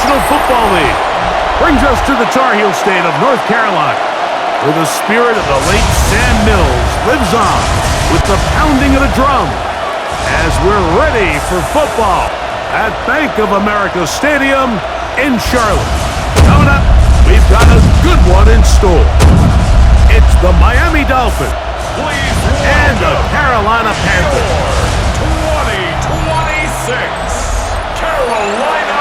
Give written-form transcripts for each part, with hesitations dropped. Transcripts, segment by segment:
National Football League. Brings us to the Tar Heel state of North Carolina, where the spirit of the late Sam Mills lives on with the pounding of the drum as we're ready for football at Bank of America Stadium in Charlotte. Coming up, we've got a good one in store. It's the Miami Dolphins and the Carolina Panthers. 2026 Carolina Panthers.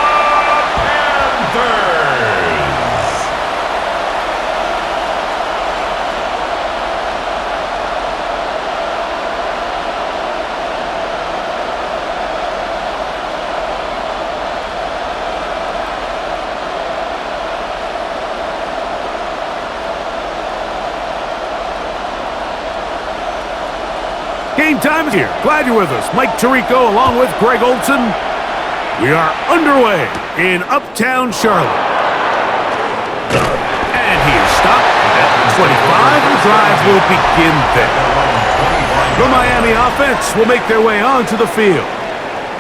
Game time is here. Glad you're with us. Mike Tirico along with Greg Olson. We are underway in Uptown Charlotte. And he is stopped at the 25. The drive will begin there. The Miami offense will make their way onto the field.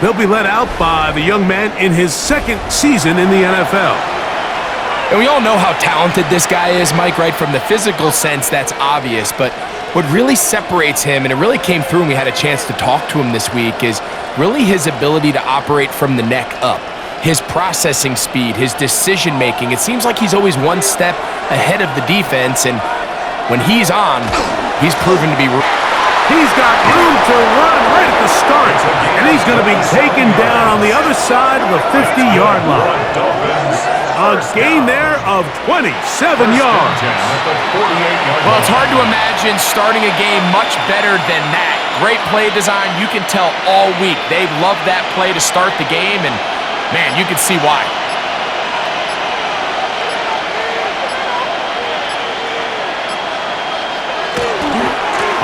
They'll be led out by the young man in his second season in the NFL. And we all know how talented this guy is, Mike, right? From the physical sense, that's obvious. But what really separates him, and it really came through when we had a chance to talk to him this week, is really his ability to operate from the neck up. His processing speed, his decision-making. It seems like he's always one step ahead of the defense, and when he's on, he's proven to be... He's got room to run right at the start, and he's going to be taken down on the other side of the 50-yard line. A gain there of 27 yards. Well, it's hard to imagine starting a game much better than that. Great play design. You can tell all week they've loved that play to start the game, and, man, you can see why.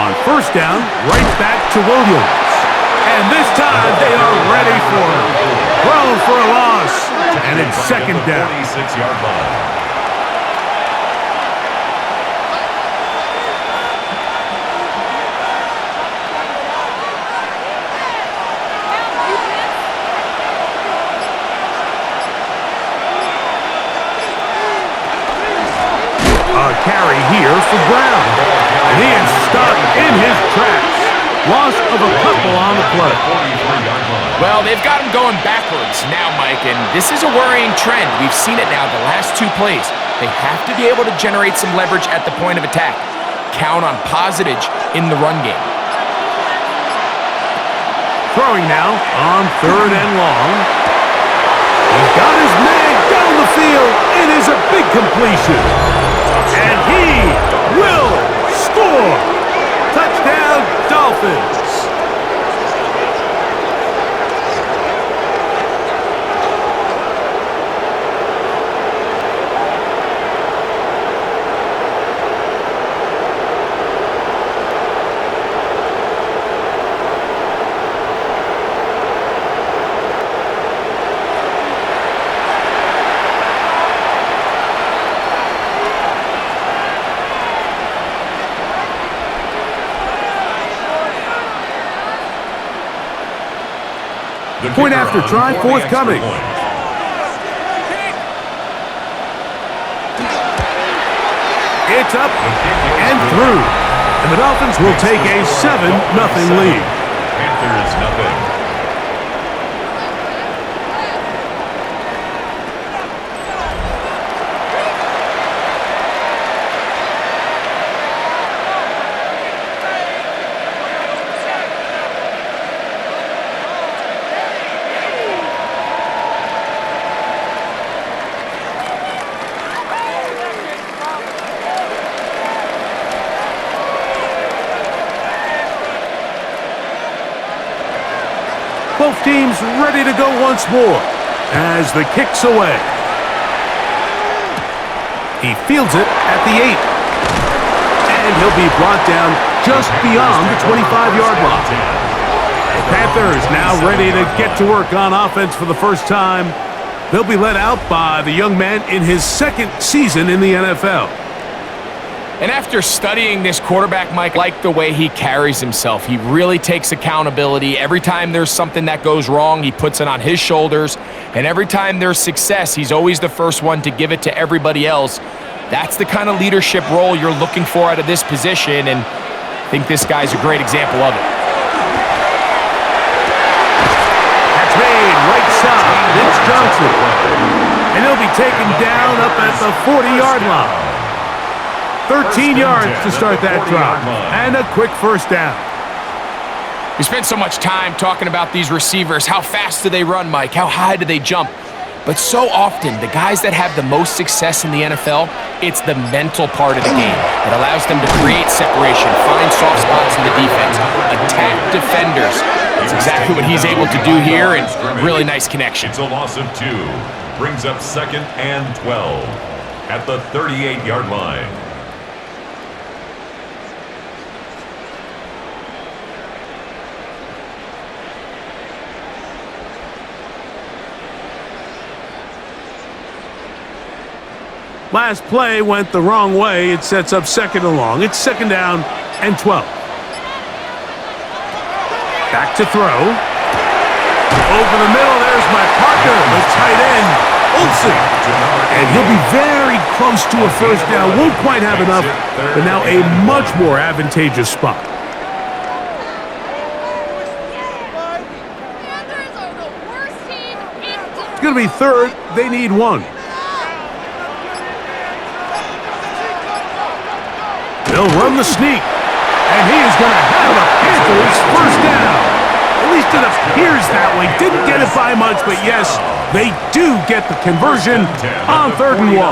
On first down, right back to Williams. And this time they are ready for him. Thrown for a loss. And it's second down. 46-yard line. A carry here for Brown. And he is stopped in his tracks. Loss of a couple on the play. Well, they've got him going backwards now, Mike, and this is a worrying trend. We've seen it now the last two plays. They have to be able to generate some leverage at the point of attack. Count on positive in the run game. Throwing now on third and long. He's got his man down the field. It is a big completion. And he will score. Touchdown, Dolphins. Point after try forthcoming. It's up and through. And the Dolphins will take a 7-0 lead. Panthers nothing. Both teams ready to go once more as the kick's away. He fields it at the 8. And he'll be brought down just beyond the 25-yard line. The Panthers now ready to get to work on offense for the first time. They'll be led out by the young man in his second season in the NFL. And after studying this quarterback, Mike, I like the way he carries himself. He really takes accountability. Every time there's something that goes wrong, he puts it on his shoulders. And every time there's success, he's always the first one to give it to everybody else. That's the kind of leadership role you're looking for out of this position, and I think this guy's a great example of it. That's made right side. It's Johnson. And he'll be taken down up at the 40-yard line. 13 yards to start that drive, and a quick first down. We spent so much time talking about these receivers. How fast do they run, Mike? How high do they jump? But so often, the guys that have the most success in the NFL, it's the mental part of the game that allows them to create separation, find soft spots in the defense, attack defenders. That's exactly what he's able to do here, and really nice connection. It's a loss of 2. Brings up 2nd and 12 at the 38-yard line. Last play went the wrong way. It sets up 2nd and long. It's 2nd down and 12. Back to throw. Over the middle, there's my partner, the tight end, Olsen. And he'll be very close to a first down. Won't quite have enough, but now a much more advantageous spot. It's going to be 3rd. They need 1. They'll run the sneak, and he is going to have the Panthers first down. At least it appears that way. Didn't get it by much, but yes, they do get the conversion on 3rd and 1.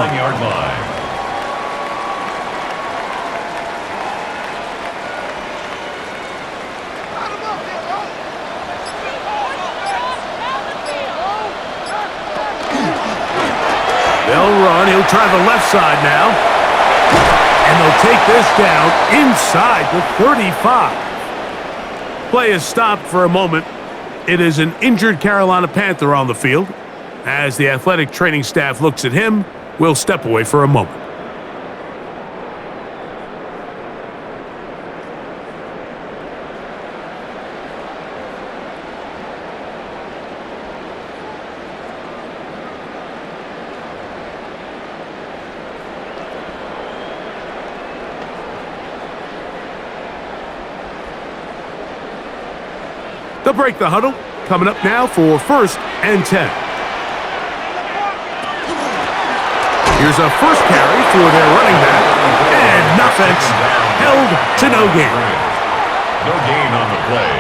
They'll run. He'll try the left side now. And they'll take this down inside the 35. Play is stopped for a moment. It is an injured Carolina Panther on the field. As the athletic training staff looks at him, we'll step away for a moment. They'll break the huddle. Coming up now for 1st and 10. Here's a first carry for their running back. And nothing. Held to no gain. No gain on the play.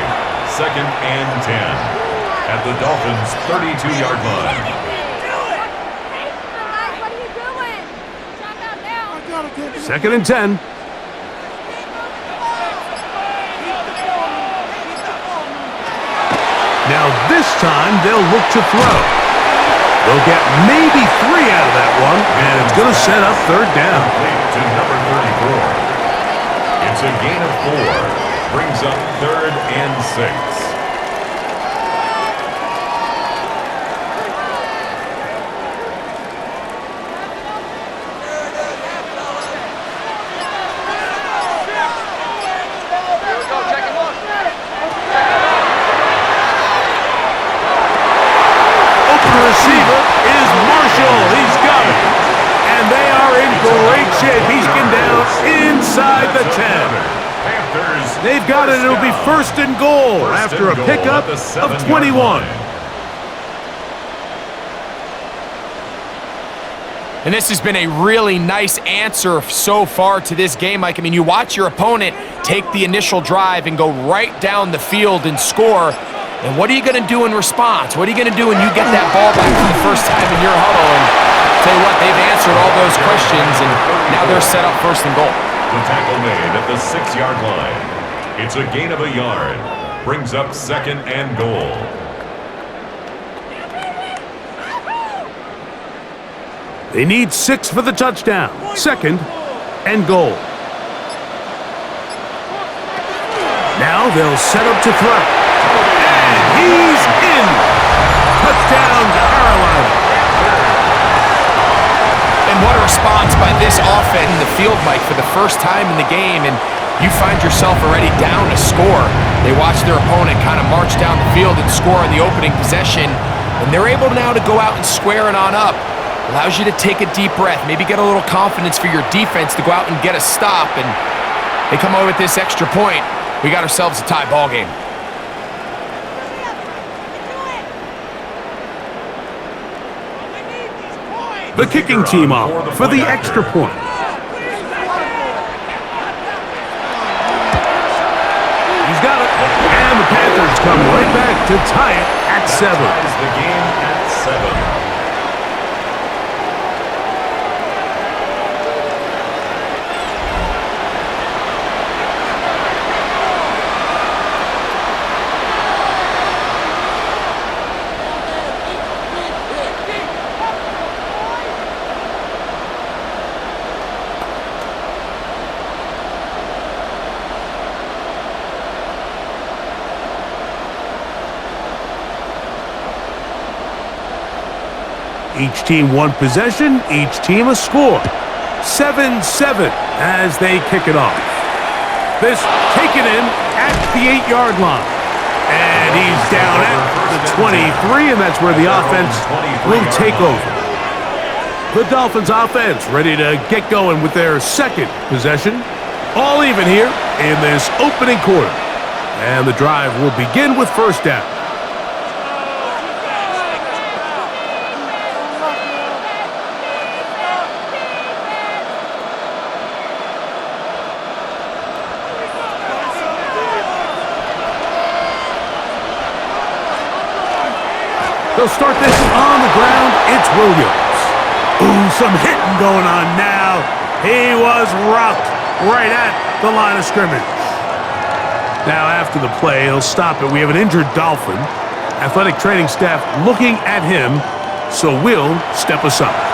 2nd and 10 at the Dolphins' 32-yard line. What are you doing? 2nd and 10. Now this time they'll look to throw. They'll get maybe 3 out of that one, and it's going to set up 3rd down. To number 34. It's a gain of 4. Brings up 3rd and 6. They've got it. It'll be 1st and goal after a pickup of 21. And this has been a really nice answer so far to this game, Mike. I mean, you watch your opponent take the initial drive and go right down the field and score. And what are you going to do in response? What are you going to do when you get that ball back for the first time in your huddle? And tell you what, they've answered all those questions, and now they're set up 1st and goal. The tackle made at the 6-yard line. It's a gain of a yard. Brings up 2nd and goal. They need 6 for the touchdown. 2nd and goal. Now they'll set up to throw. And he's in. Touchdown, Carolina. And what a response by this offense in the field, Mike, for the first time in the game, and you find yourself already down a score. They watch their opponent kind of march down the field and score on the opening possession, and they're able now to go out and square it on up. Allows you to take a deep breath, maybe get a little confidence for your defense to go out and get a stop, and they come away with this extra point. We got ourselves a tie ball game. The kicking team off for the extra point. He's got it. And the Panthers come right back to tie it at 7. Ties the game at 7. Each team one possession, each team a score. 7-7 as they kick it off. This taken in at the 8-yard line. And he's down at the 23, and that's where the offense will take over. The Dolphins offense ready to get going with their second possession. All even here in this opening quarter. And the drive will begin with first down. They'll start this on the ground. It's Williams. Ooh, some hitting going on now. He was rocked right at the line of scrimmage. Now, after the play, he'll stop it. We have an injured Dolphin. Athletic training staff looking at him, so we'll step aside.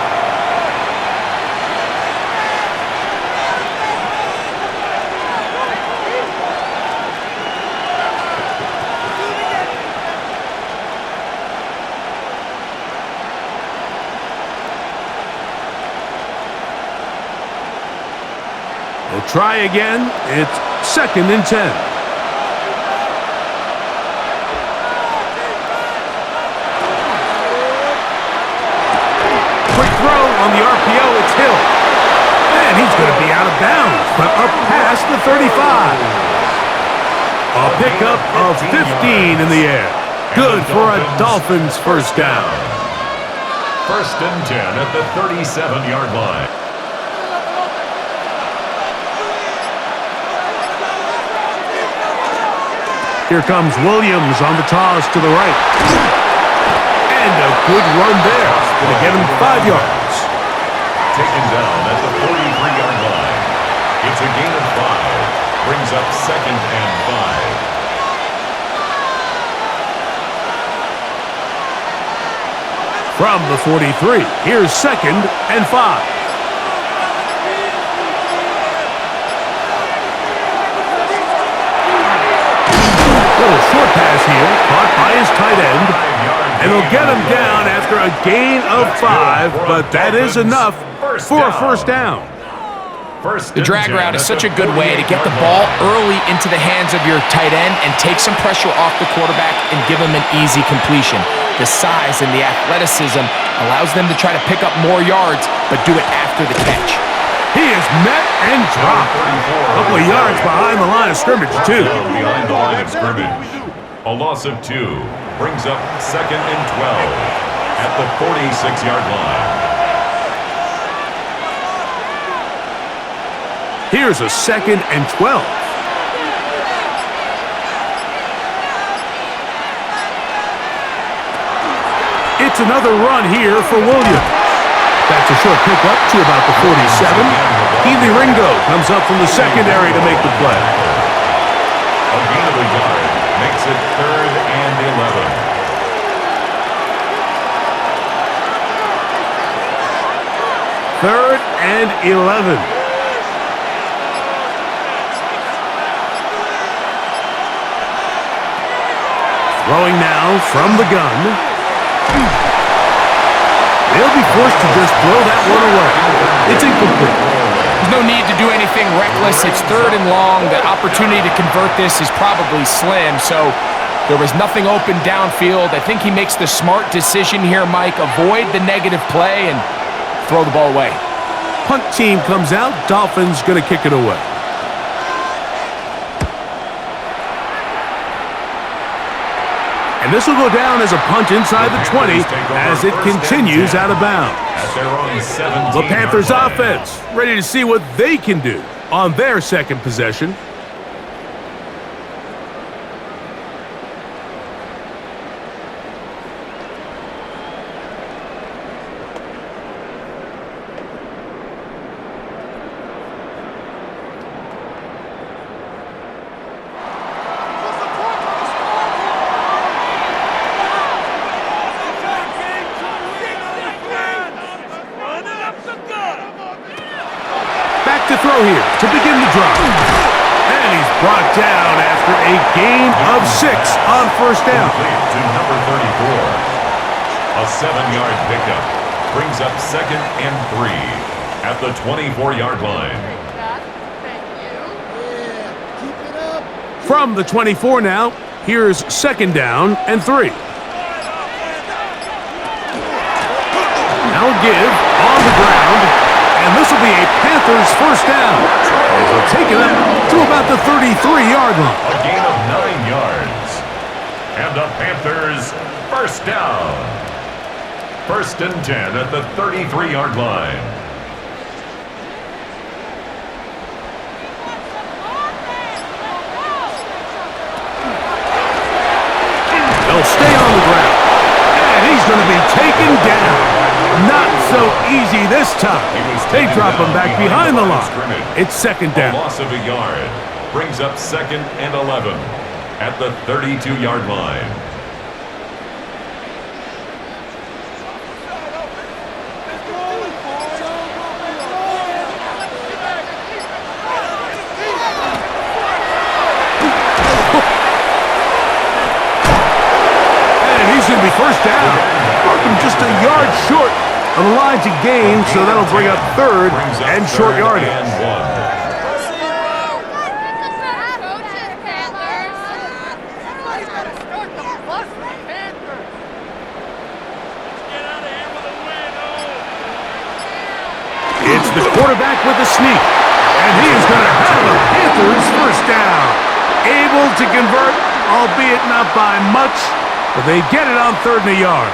They'll try again. It's 2nd and 10. Quick throw on the RPO. It's Hill. And he's going to be out of bounds, but up past the 35. A pickup of 15 in the air. Good for a Dolphins first down. 1st and 10 at the 37-yard line. Here comes Williams on the toss to the right. And a good run there. Going to get him 5 yards. Taken down at the 43-yard line. It's a gain of 5. Brings up 2nd and 5. From the 43, here's 2nd and 5. Little short pass here, caught by his tight end, and he'll get him down after a gain of 5, but that is enough for a first down. The drag route is such a good way to get the ball early into the hands of your tight end and take some pressure off the quarterback and give him an easy completion. The size and the athleticism allows them to try to pick up more yards, but do it after the catch. He is met and dropped. A couple of yards behind the line of scrimmage, too. Behind the line of scrimmage. A loss of 2 brings up 2nd and 12 at the 46-yard line. Here's a 2nd and 12. It's another run here for Williams. That's a short pickup to about the 47. Keely Ringo comes up from the secondary to make the play. A gain of a yard makes it 3rd and 11. 3rd and 11. Throwing now from the gun. He'll be forced to just throw that one away. It's incomplete. There's no need to do anything reckless. It's 3rd and long. The opportunity to convert this is probably slim, so there was nothing open downfield. I think he makes the smart decision here, Mike. Avoid the negative play and throw the ball away. Punt team comes out. Dolphins going to kick it away. And this will go down as a punt inside the 20 as it continues out of bounds. The Panthers offense ready to see what they can do on their second possession. To throw here to begin the drive. And he's brought down after a gain of 6 on first down. To number 34. A 7-yard pickup brings up 2nd and 3 at the 24-yard line. From the 24 now, here's 2nd down and 3. Now a give on the ground. And this will be a Panthers first down. As they'll take it up to about the 33-yard line. A gain of 9 yards. And the Panthers first down. 1st and 10 at the 33-yard line. They'll stay on the ground. And he's going to be taken down. Not so easy this time. They drop him back behind the line. It's 2nd down. A loss of a yard brings up 2nd and 11 at the 32-yard line. And he's going to be first down. Markham just a yard short of the line to gain, so that'll bring up 3rd and short yardage. It's the quarterback with the sneak, and he is going to have the Panthers first down. Able to convert, albeit not by much, but they get it on 3rd and a yard.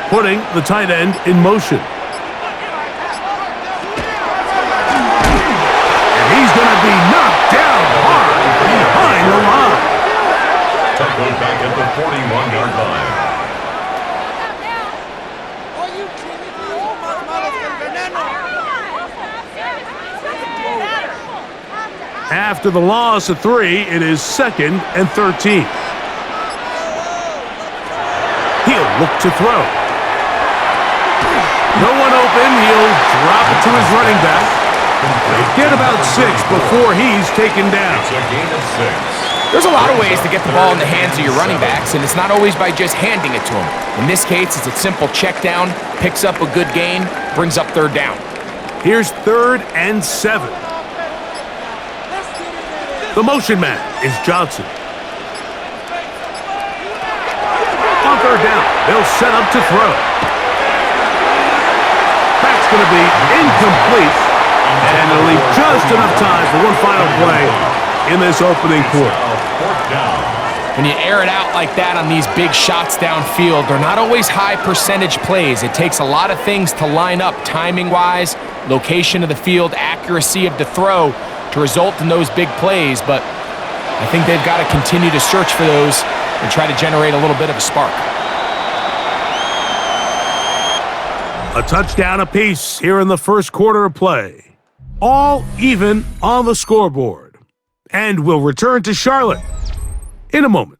Putting the tight end in motion. And he's going to be knocked down hard behind the line. Tackled back at the 41-yard line. After the loss of 3, it is 2nd and 13. He'll look to throw. No one open. He'll drop it to his running back. They get about 6 before he's taken down. It's a gain of 6. There's a lot of ways to get the ball in the hands of your running backs, and it's not always by just handing it to them. In this case, it's a simple check down, picks up a good gain, brings up 3rd down. Here's 3rd and 7. The motion man is Johnson. On 3rd down, they'll set up to throw. That's going to be incomplete, and they'll leave just enough time for one final play in this opening quarter. When you air it out like that on these big shots downfield, they're not always high percentage plays. It takes a lot of things to line up timing-wise, location of the field, accuracy of the throw to result in those big plays, but I think they've got to continue to search for those and try to generate a little bit of a spark. A touchdown apiece here in the first quarter of play. All even on the scoreboard. And we'll return to Charlotte in a moment.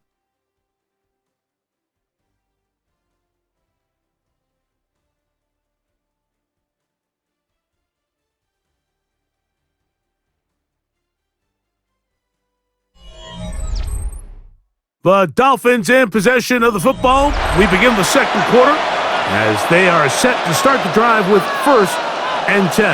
The Dolphins in possession of the football. We begin the second quarter as they are set to start the drive with 1st and 10.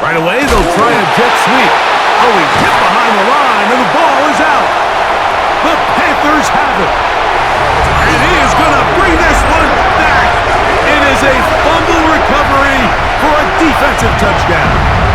Right away, they'll try a jet sweep. Oh, he's hit behind the line, and the ball is out. The Panthers have it. And he is going to bring this one back. It is a fumble recovery for a defensive touchdown.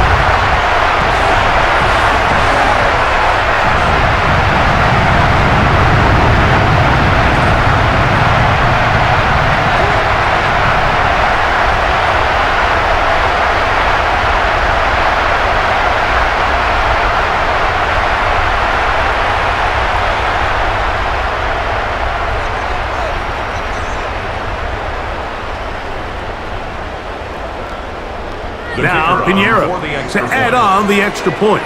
Now, Pinheiro to add on the extra point.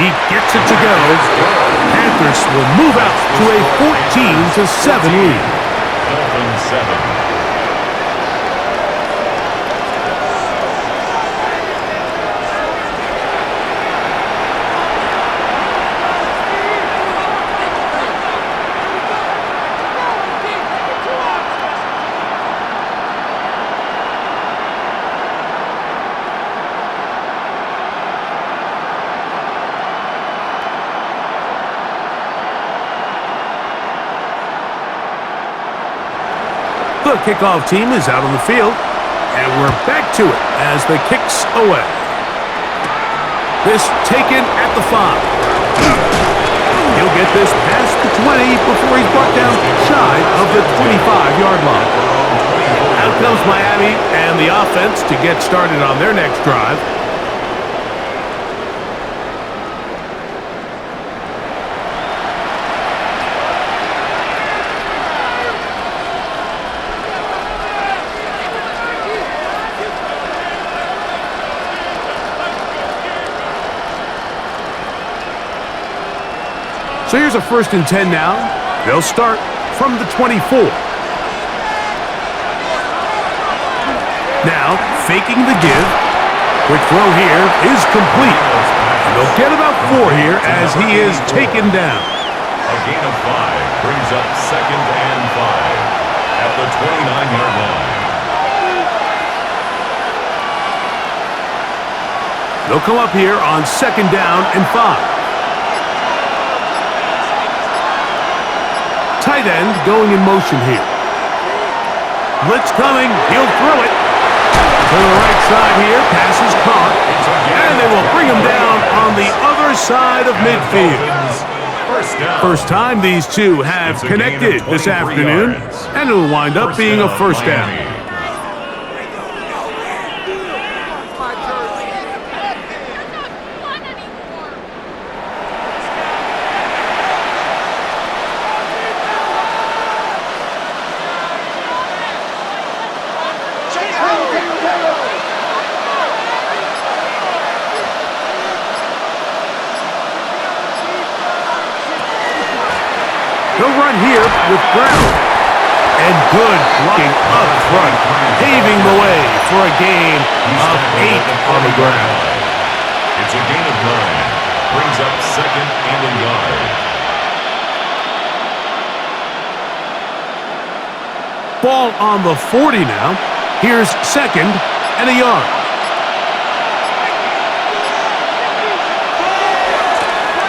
He gets it to go. Panthers will move out to a 14-7 lead. Dolphins 7. The kickoff team is out on the field, and we're back to it as the kicks away. This taken at the 5. He'll get this past the 20 before he's brought down shy of the 25-yard line. Out comes Miami and the offense to get started on their next drive. So here's a 1st and 10 now. They'll start from the 24. Now, faking the give. Quick throw here is complete. And they'll get about 4 here as he is taken down. A gain of 5 brings up 2nd and 5 at the 29-yard line. They'll come up here on 2nd down and 5. Tight end going in motion here. Blitz coming. He'll throw it. To the right side here. Pass is caught. And they will bring him down on the other side of midfield. First time these two have connected this afternoon. And it'll wind up being a 1st down. He'll run here with Brown. And good blocking up front, paving the way for a gain of 8 on the ground. It's a gain of 9. Brings up 2nd and a yard. Ball on the 40 now. Here's 2nd and a yard.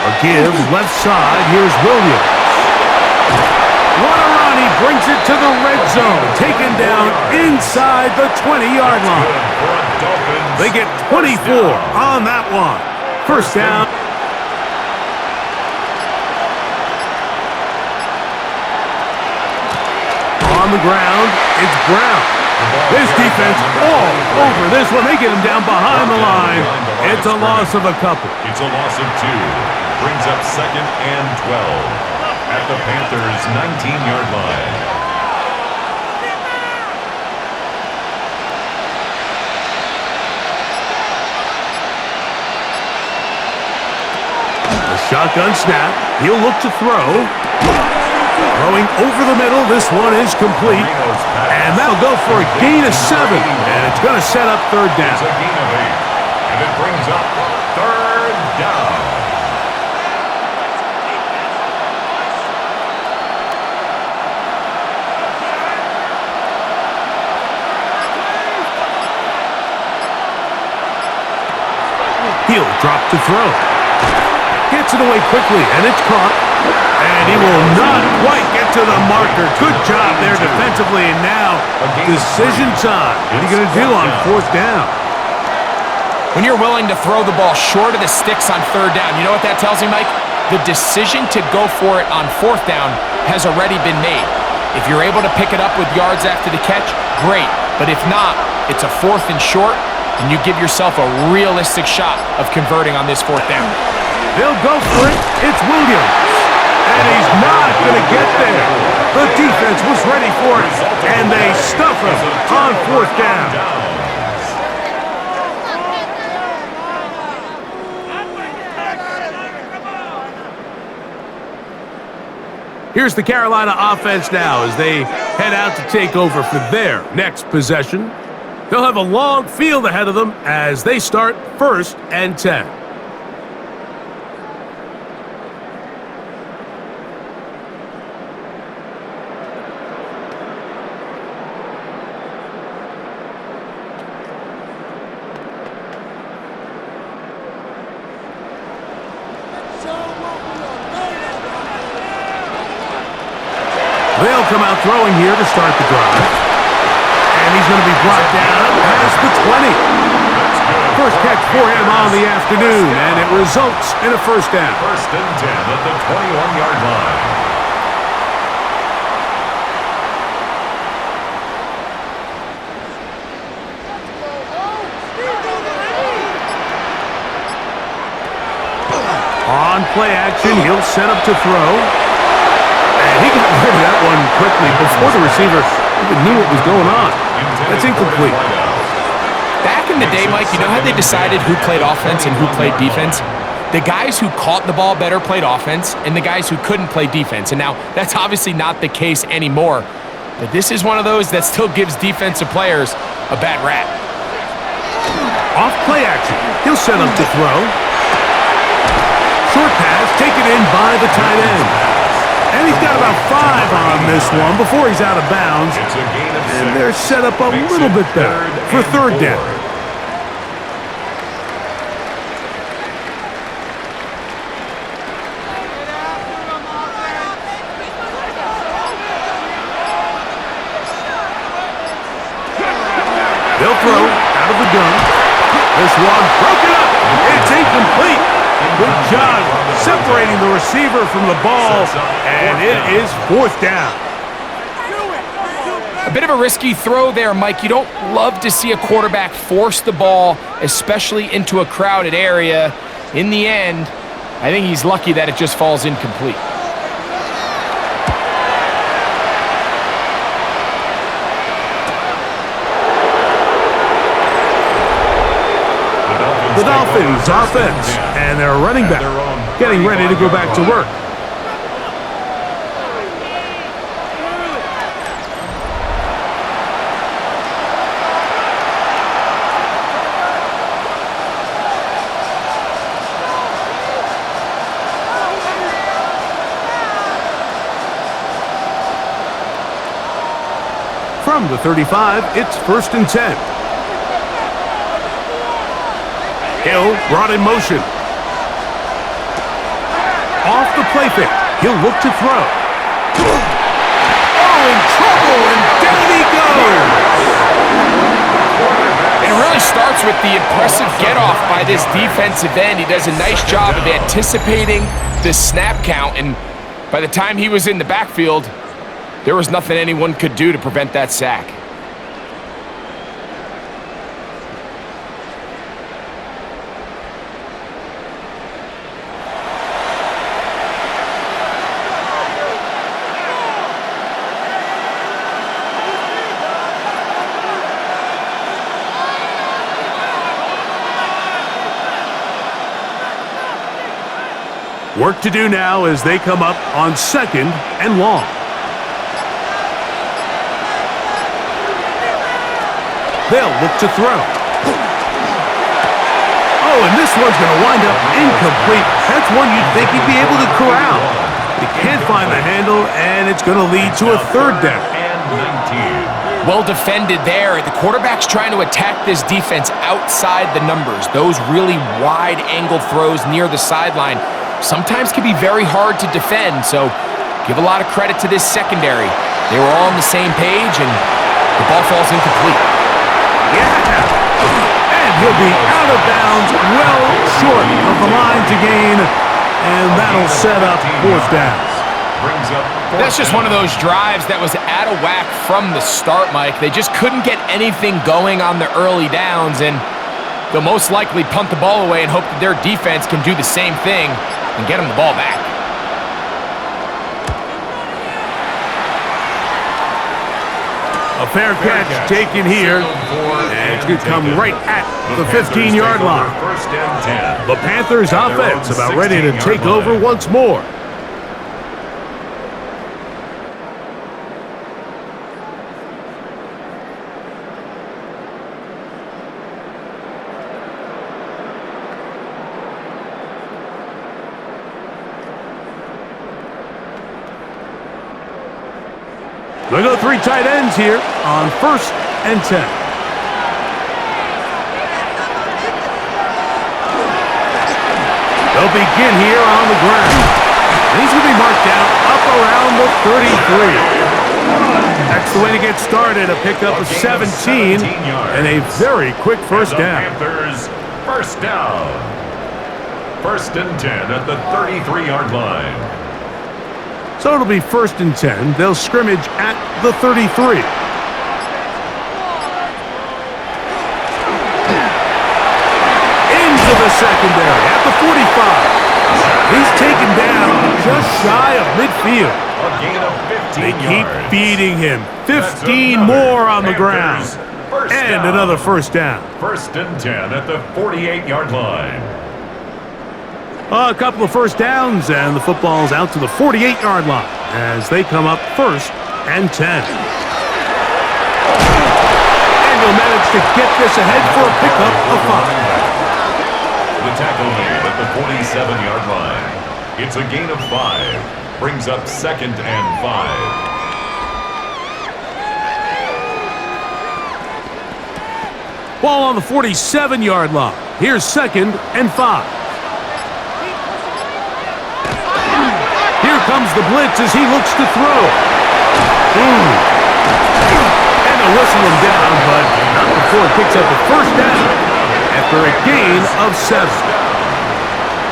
A give left side. Here's Williams. What a run. He brings it to the red zone. Taken down inside the 20-yard line. They get 24 on that one. 1st down. On the ground, it's Brown. This defense all over this one. They get him down behind the line. It's a loss of a couple. It's a loss of 2. Brings up 2nd and 12 at the Panthers' 19-yard line. Shotgun snap. He'll look to throw. Throwing over the middle. This one is complete. And that'll go for a gain of 7. And it's going to set up third down. It's a gain of 8. And it brings up third down. He'll drop to throw. Gets it away quickly, and it's caught. And he will not quite get to the marker. Good job there defensively, and now decision time. What are you going to do on fourth down? When you're willing to throw the ball short of the sticks on third down, you know what that tells me, Mike? The decision to go for it on fourth down has already been made. If you're able to pick it up with yards after the catch, great. But if not, it's a fourth and short, and you give yourself a realistic shot of converting on this fourth down. They'll go for it. It's Williams. And he's not going to get there. The defense was ready for it, and they stuff him on fourth down. Here's the Carolina offense now as they head out to take over for their next possession. They'll have a long field ahead of them as they start 1st and 10. They'll come out throwing here to start the drive. And he's going to be brought down past the 20. First catch for him on the afternoon, and it results in a first down. 1st and 10 at the 21-yard line. On play action, he'll set up to throw. And he got rid of that one quickly before the receiver even knew what was going on. That's incomplete. Back in the day, Mike, you know how they decided who played offense and who played defense? The guys who caught the ball better played offense, and the guys who couldn't play defense. And now, that's obviously not the case anymore. But this is one of those that still gives defensive players a bad rap. Off play action. He'll set up to throw. Short pass taken in by the tight end. And he's got about 5 on this one before he's out of bounds. It's a gain of 6. And they're set up a little bit better for third down. They'll throw out of the gun. This one broken up. It's incomplete. Good job separating the receiver from the ball, and it is fourth down. A bit of a risky throw there, Mike. You don't love to see a quarterback force the ball, especially into a crowded area. In the end, I think he's lucky that it just falls incomplete. The Dolphins offense and their running back getting ready to go back to work. From the 35, it's 1st and 10. Hill brought in motion. Off the play fake. He'll look to throw. Oh, in trouble, and down he goes. It really starts with the impressive get-off by this defensive end. He does a nice job of anticipating the snap count, and by the time he was in the backfield, there was nothing anyone could do to prevent that sack. Work to do now as they come up on 2nd and long. They'll look to throw. Oh, and this one's going to wind up incomplete. That's one you'd think he'd be able to corral. He can't find the handle, and it's going to lead to a 3rd down. Well defended there. The quarterback's trying to attack this defense outside the numbers. Those really wide-angle throws near the sideline sometimes can be very hard to defend, so give a lot of credit to this secondary. They were all on the same page, and the ball falls incomplete. Yeah! And he'll be out of bounds, well short of the line to gain, and that'll set up 4th down. That's just one of those drives that was out of whack from the start, Mike. They just couldn't get anything going on the early downs, and they'll most likely punt the ball away and hope that their defense can do the same thing and get them the ball back. A fair catch taken here, and it's going to come right at the 15-yard line. The Panthers offense about ready to take over once more. They go 3 tight ends here on 1st and 10. They'll begin here on the ground. And he's going to be marked down up around the 33. That's the way to get started. A pickup of 17 and a very quick 1st down. Panthers, 1st down. 1st and 10 at the 33-yard line. So it'll be 1st and 10. They'll scrimmage at the 33. Into the secondary at the 45. He's taken down just shy of midfield. A gain of 15 They keep yards. feeding him. 15 more on the ground. And another 1st down. 1st and 10 at the 48-yard line. A couple of 1st downs, and the football's out to the 48-yard line as they come up 1st and 10. And he'll manage to get this ahead for a pickup of 5. The tackle made at the 47-yard line. It's a gain of 5. Brings up 2nd and 5. Ball on the 47-yard line. Here's 2nd and 5. Here comes the blitz as he looks to throw. And they'll whistle him down, but not before it picks up a 1st down after a gain of 7.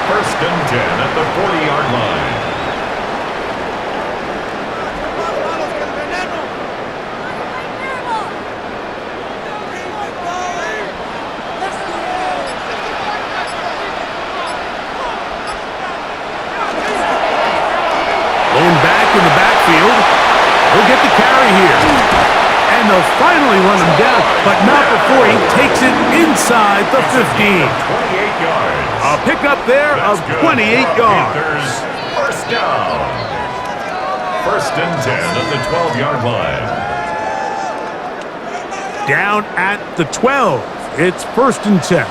1st and 10 at the 40-yard line. Back in the backfield. He'll get the carry here. And they'll finally run him down, but not before he takes it inside the 15. 28 yards. A pickup there of 28 yards. Panthers, 1st down. 1st and 10 at the 12-yard line. Down at the 12. It's 1st and 10.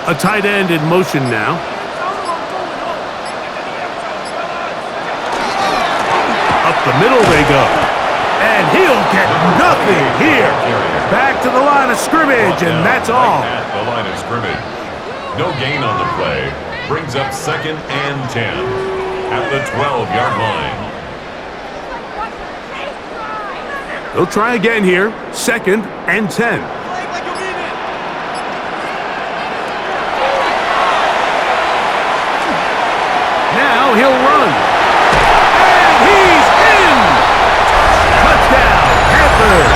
A tight end in motion now. Up the middle they go. And he'll get nothing here. Back to the line of scrimmage, and that's all. At the line of scrimmage. No gain on the play. Brings up 2nd and 10 at the 12-yard line. They'll try again here. 2nd and 10. Now he'll run. And he's in! Touchdown, Panthers!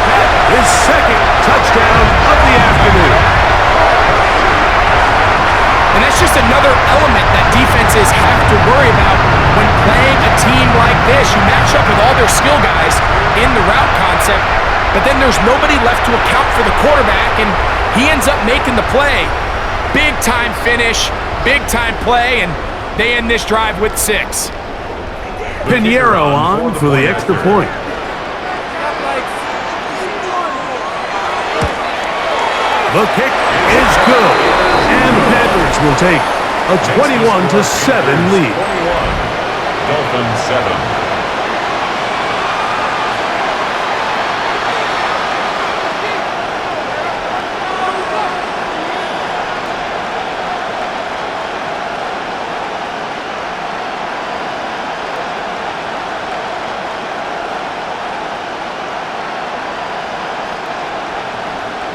That is 2nd touchdown of the afternoon. And that's just another element that defenses have to worry about when playing a team like this. You match up with all their skill guys in the route concept, but then there's nobody left to account for the quarterback, and he ends up making the play. Big-time finish, big-time play, and they end this drive with 6. Pinheiro on for the extra point. The kick is good, and the Panthers will take a 21-7 lead. Dolphins 7.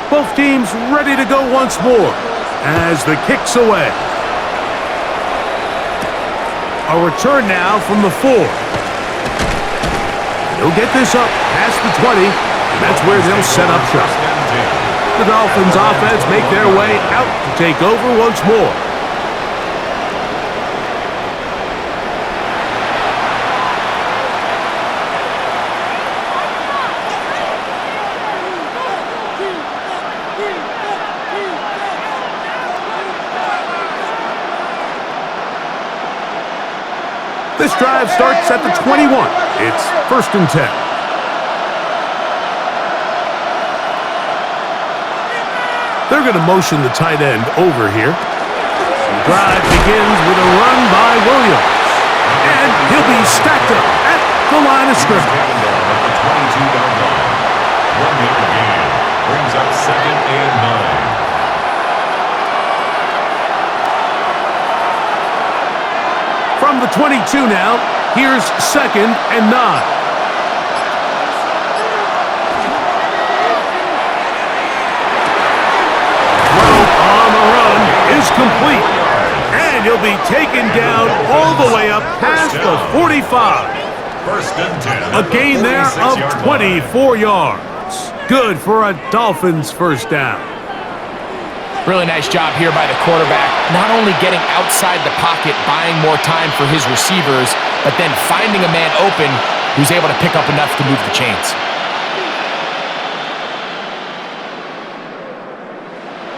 Both teams ready to go once more as the kick's away. A return now from the 4. He'll get this up past the 20, and that's where they'll set up shop. The Dolphins offense make their way out to take over once more. This drive starts at the 21. It's 1st and 10. They're going to motion the tight end over here. The drive begins with a run by Williams. And he'll be stacked up at the line of scrimmage. At the 22-yard line. 1-yard gain brings up 2nd and 9. From the 22 now, here's 2nd and 9. Throw on the run is complete. And he'll be taken down all the way up past the 45. 1st and 10. A gain there of 24 yards. Good for a Dolphins first down. Really nice job here by the quarterback, not only getting outside the pocket, buying more time for his receivers, but then finding a man open who's able to pick up enough to move the chains.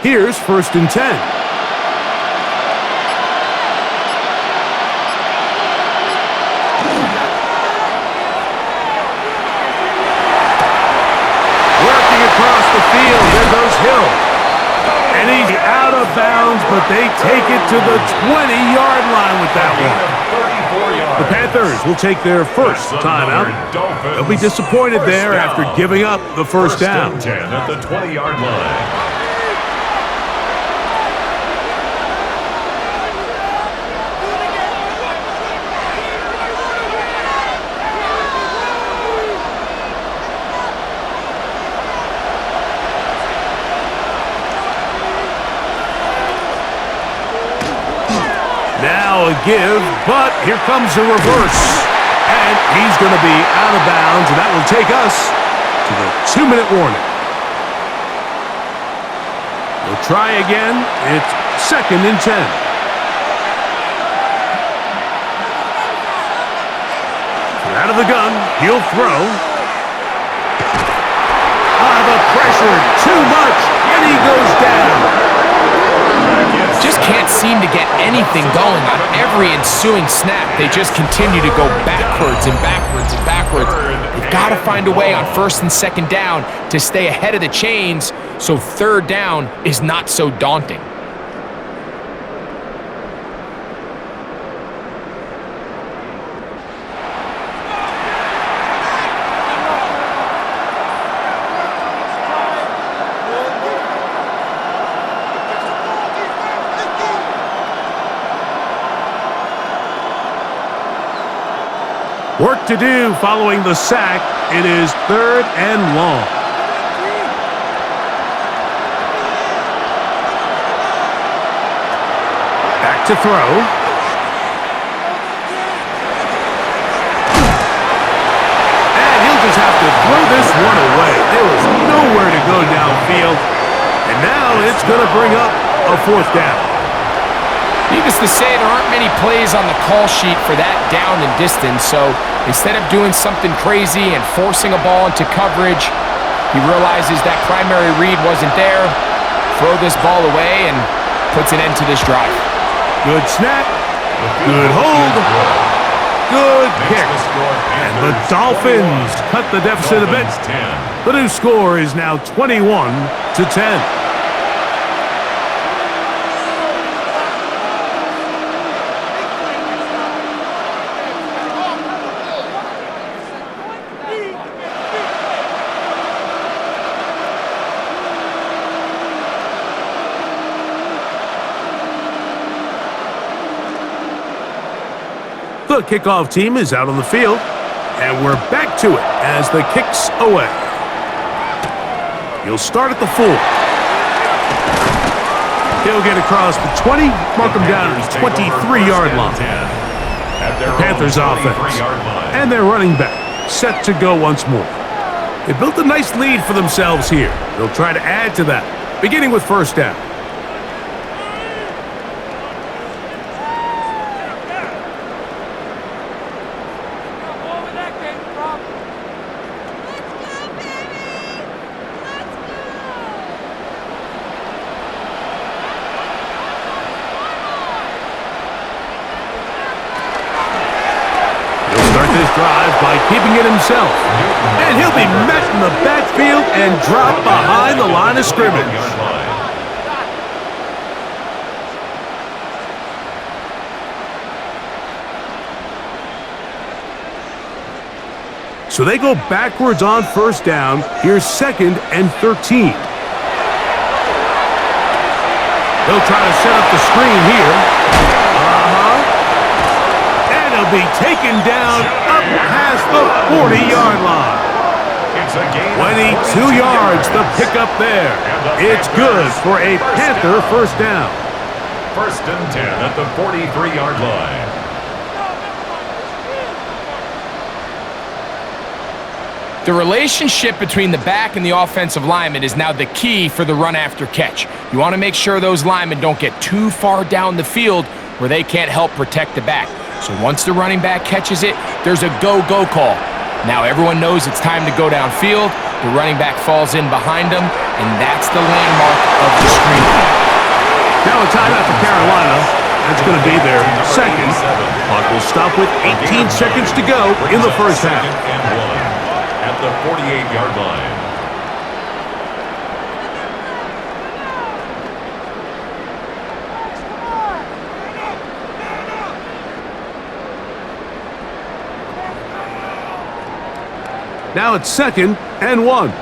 Here's 1st and 10. Working across the field, there goes Hill. And he's out of bounds, but they take it to the 20-yard line with that one. The Panthers will take their first timeout. They'll be disappointed there after giving up the first down. 10 at the 20-yard line. Now a give, but here comes a reverse. And he's going to be out of bounds, and that will take us to the 2-minute warning. We'll try again. It's 2nd and 10. Out of the gun, he'll throw. The pressure, too much, and he goes down. Just can't seem to get anything going on every ensuing snap. They just continue to go backwards and backwards and backwards. They've got to find a way on 1st and 2nd down to stay ahead of the chains so 3rd down is not so daunting. Work to do following the sack. It is 3rd and long. Back to throw. And he'll just have to throw this one away. There was nowhere to go downfield. And now it's going to bring up a 4th down. Needless to say, there aren't many plays on the call sheet for that down and distance, so instead of doing something crazy and forcing a ball into coverage, he realizes that primary read wasn't there, throw this ball away, and puts an end to this drive. Good snap. Good hold. Good kick. And the Dolphins cut the deficit a bit. The new score is now 21-10. The kickoff team is out on the field, and we're back to it as the kick's away. He'll start at the 4. He'll get across the 20, mark him down at the 23-yard line. The Panthers offense, and their running back, set to go once more. They built a nice lead for themselves here. They'll try to add to that, beginning with first down. This drive by keeping it himself. And he'll be met in the backfield and dropped behind the line of scrimmage. So they go backwards on first down. Here's 2nd and 13. They'll try to set up the screen here. He'll be taken down up past the 40-yard line. 22 yards, the pickup there. It's good for a Panther first down. 1st and 10 at the 43-yard line. The relationship between the back and the offensive lineman is now the key for the run after catch. You want to make sure those linemen don't get too far down the field where they can't help protect the back. So once the running back catches it, there's a go-go call. Now everyone knows it's time to go downfield. The running back falls in behind him, and that's the landmark of the screen. Now a timeout for Carolina. That's going to be their 2nd. Clock will stop with 18 seconds to go in the first half. At the 48-yard line. Now it's 2nd and 1. To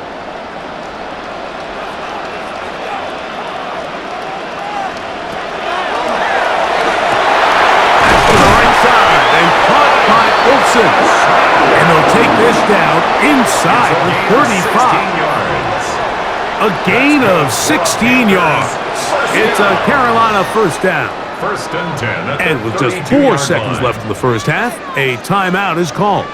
the right side and caught by Olsen. And they'll take this down inside the 35. A gain of 16 yards. It's a Carolina first down. 1st and 10. And with just 4 seconds left in the first half, a timeout is called.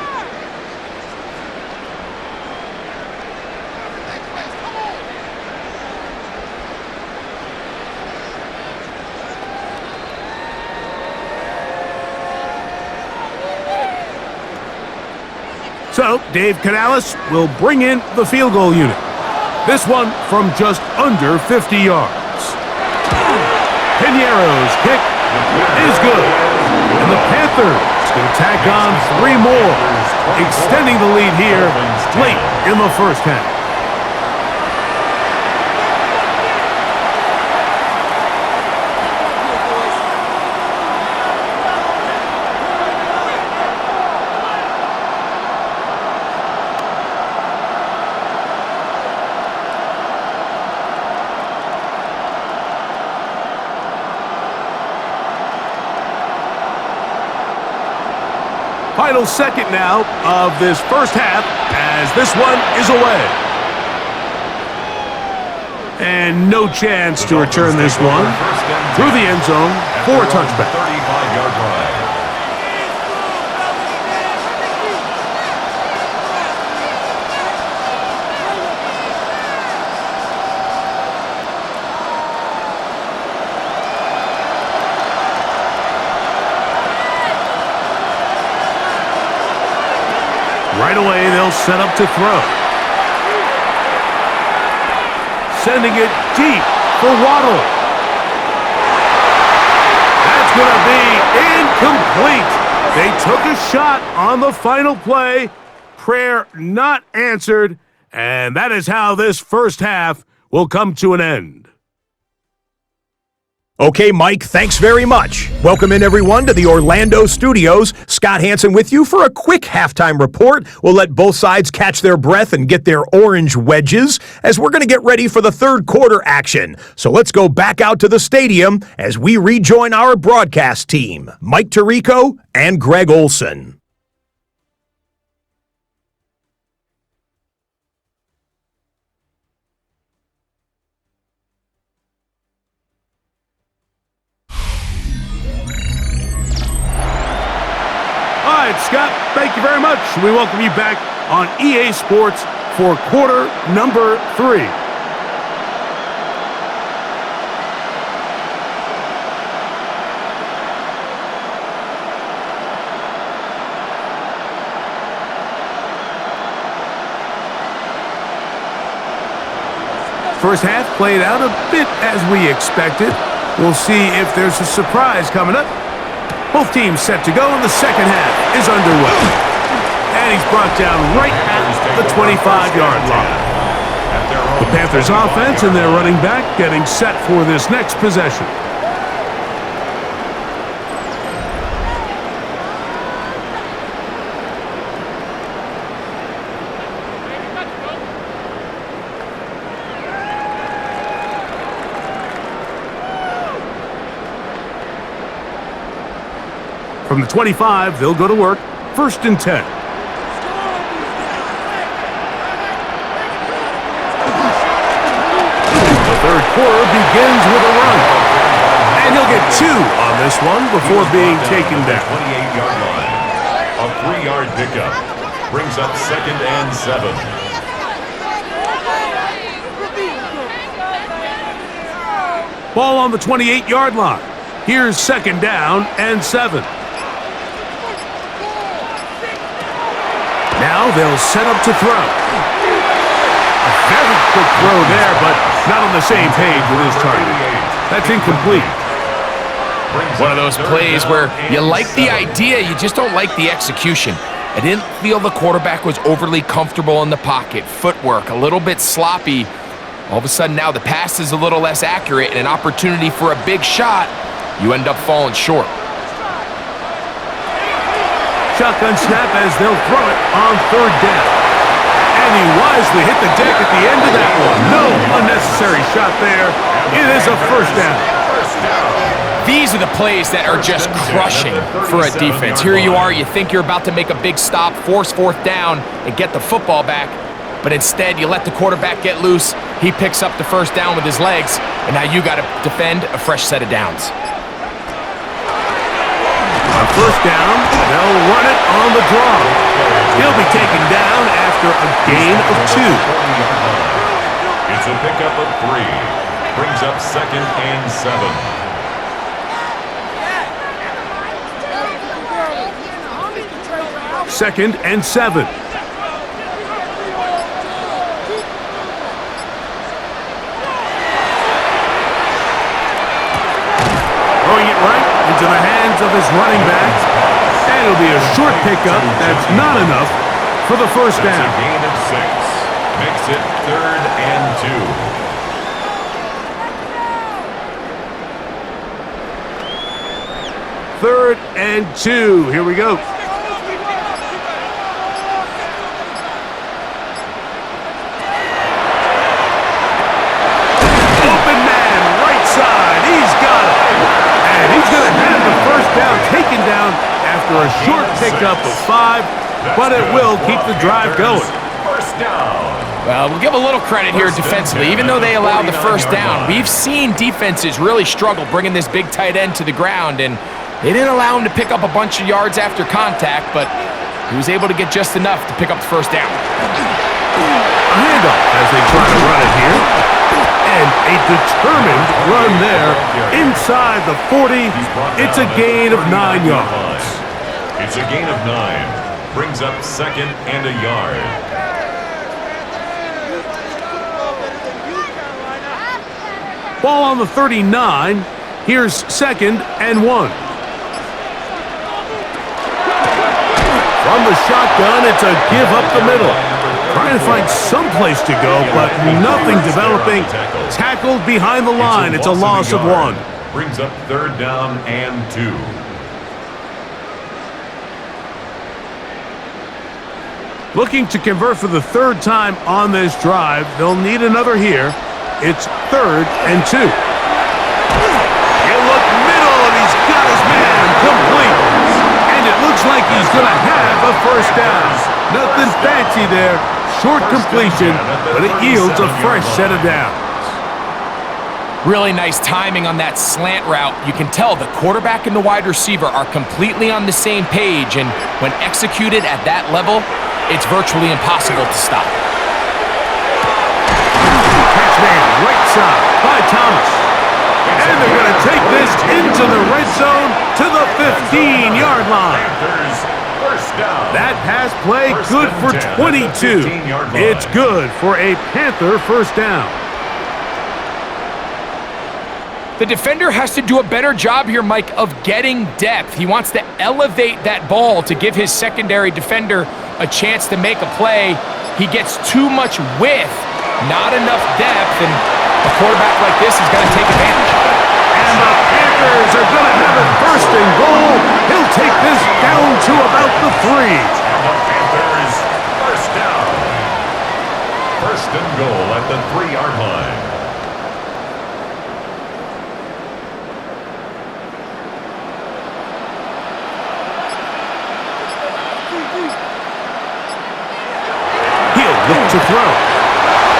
So, Dave Canales will bring in the field goal unit. This one from just under 50 yards. Piñeiro's kick is good. And the Panthers going to tack on 3 more, extending the lead here late in the first half. Final second now of this first half as this one is away. And no chance to return this one through the end zone for a touchback. 35-yard line. Right away, they'll set up to throw. Sending it deep for Waddle. It's going to be incomplete. They took a shot on the final play. Prayer not answered. And that is how this first half will come to an end. Okay, Mike, thanks very much. Welcome in, everyone, to the Orlando studios. Scott Hansen with you for a quick halftime report. We'll let both sides catch their breath and get their orange wedges as we're going to get ready for the third quarter action. So let's go back out to the stadium as we rejoin our broadcast team, Mike Tirico and Greg Olson. All right, Scott, thank you very much. We welcome you back on EA Sports for quarter number 3. First half played out a bit as we expected. We'll see if there's a surprise coming up. Both teams set to go, and the second half is underway. And he's brought down right at the 25-yard line. The Panthers offense and their running back getting set for this next possession. From the 25, they'll go to work. 1st and 10. The third quarter begins with a run. And he'll get 2 on this one before being taken down. 28-yard line. A 3-yard pickup brings up 2nd and 7. Ball on the 28-yard line. Here's 2nd down and 7. Now they'll set up to throw. A very quick throw there, but not on the same page with his target. That's incomplete. One of those plays where you like the idea, you just don't like the execution. I didn't feel the quarterback was overly comfortable in the pocket. Footwork, a little bit sloppy. All of a sudden now the pass is a little less accurate and an opportunity for a big shot. You end up falling short. Shotgun snap as they'll throw it on 3rd down. And he wisely hit the deck at the end of that one. No unnecessary shot there. It is a 1st down. These are the plays that are just crushing for a defense. Here you are, you think you're about to make a big stop, force 4th down, and get the football back. But instead, you let the quarterback get loose. He picks up the 1st down with his legs, and now you got to defend a fresh set of downs. On 1st down, they'll run it on the draw. He'll be taken down after a gain of 2. It's a pickup of 3. Brings up 2nd and 7. Second and 7. Throwing it right into the hands of his running back. And it'll be a short pickup. That's not enough for the 1st down. That's a gain of 6. Makes it 3rd and 2. 3rd and 2. Here we go. Open man, right side. He's got it. And he's going to have the 1st down taken down after a short pickup of 5. But it will keep the drive going. 1st down. Well, we'll give a little credit here defensively. Even though they allowed the 1st down, we've seen defenses really struggle bringing this big tight end to the ground, and they didn't allow him to pick up a bunch of yards after contact, but he was able to get just enough to pick up the 1st down. A handoff as they try to run it here. And a determined run there inside the 40. It's a gain of 9 yards. It's a gain of 9. Brings up 2nd and a yard. Ball on the 39. Here's 2nd and 1. From the shotgun, it's a give up the middle. Trying to find some place to go, but nothing developing. Tackled behind the line. It's a loss of 1. Brings up 3rd down and 2. Looking to convert for the 3rd time on this drive. They'll need another here. It's 3rd and 2. He'll look middle, and he's got his man complete. And it looks like he's going to have a 1st down. Nothing fancy there. Short completion, but it yields a fresh set of downs. Really nice timing on that slant route. You can tell the quarterback and the wide receiver are completely on the same page, and when executed at that level, it's virtually impossible to stop. Catch man, right side by Thomas. And they're going to take this into the red zone to the 15-yard line. That pass play good for 22. It's good for a Panther 1st down. The defender has to do a better job here, Mike, of getting depth. He wants to elevate that ball to give his secondary defender a chance to make a play. He gets too much width, not enough depth, and a quarterback like this is going to take advantage. And the Panthers are going to have it 1st and goal. He'll take this down to about the 3. And the Panthers 1st down. 1st and goal at the 3-yard line. Look to throw.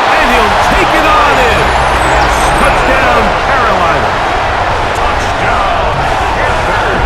And he'll take it on in. Touchdown, Carolina. Touchdown, Panthers.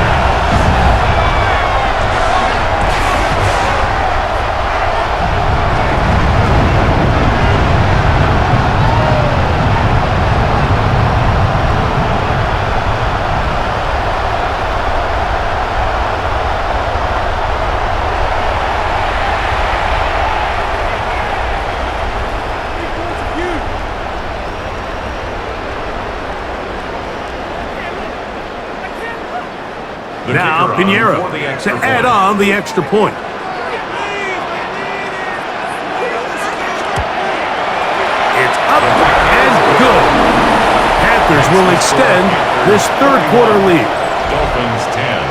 Now Pinheiro to add on the extra point. It's up and good. Panthers will extend this 3rd quarter lead. Dolphins 10.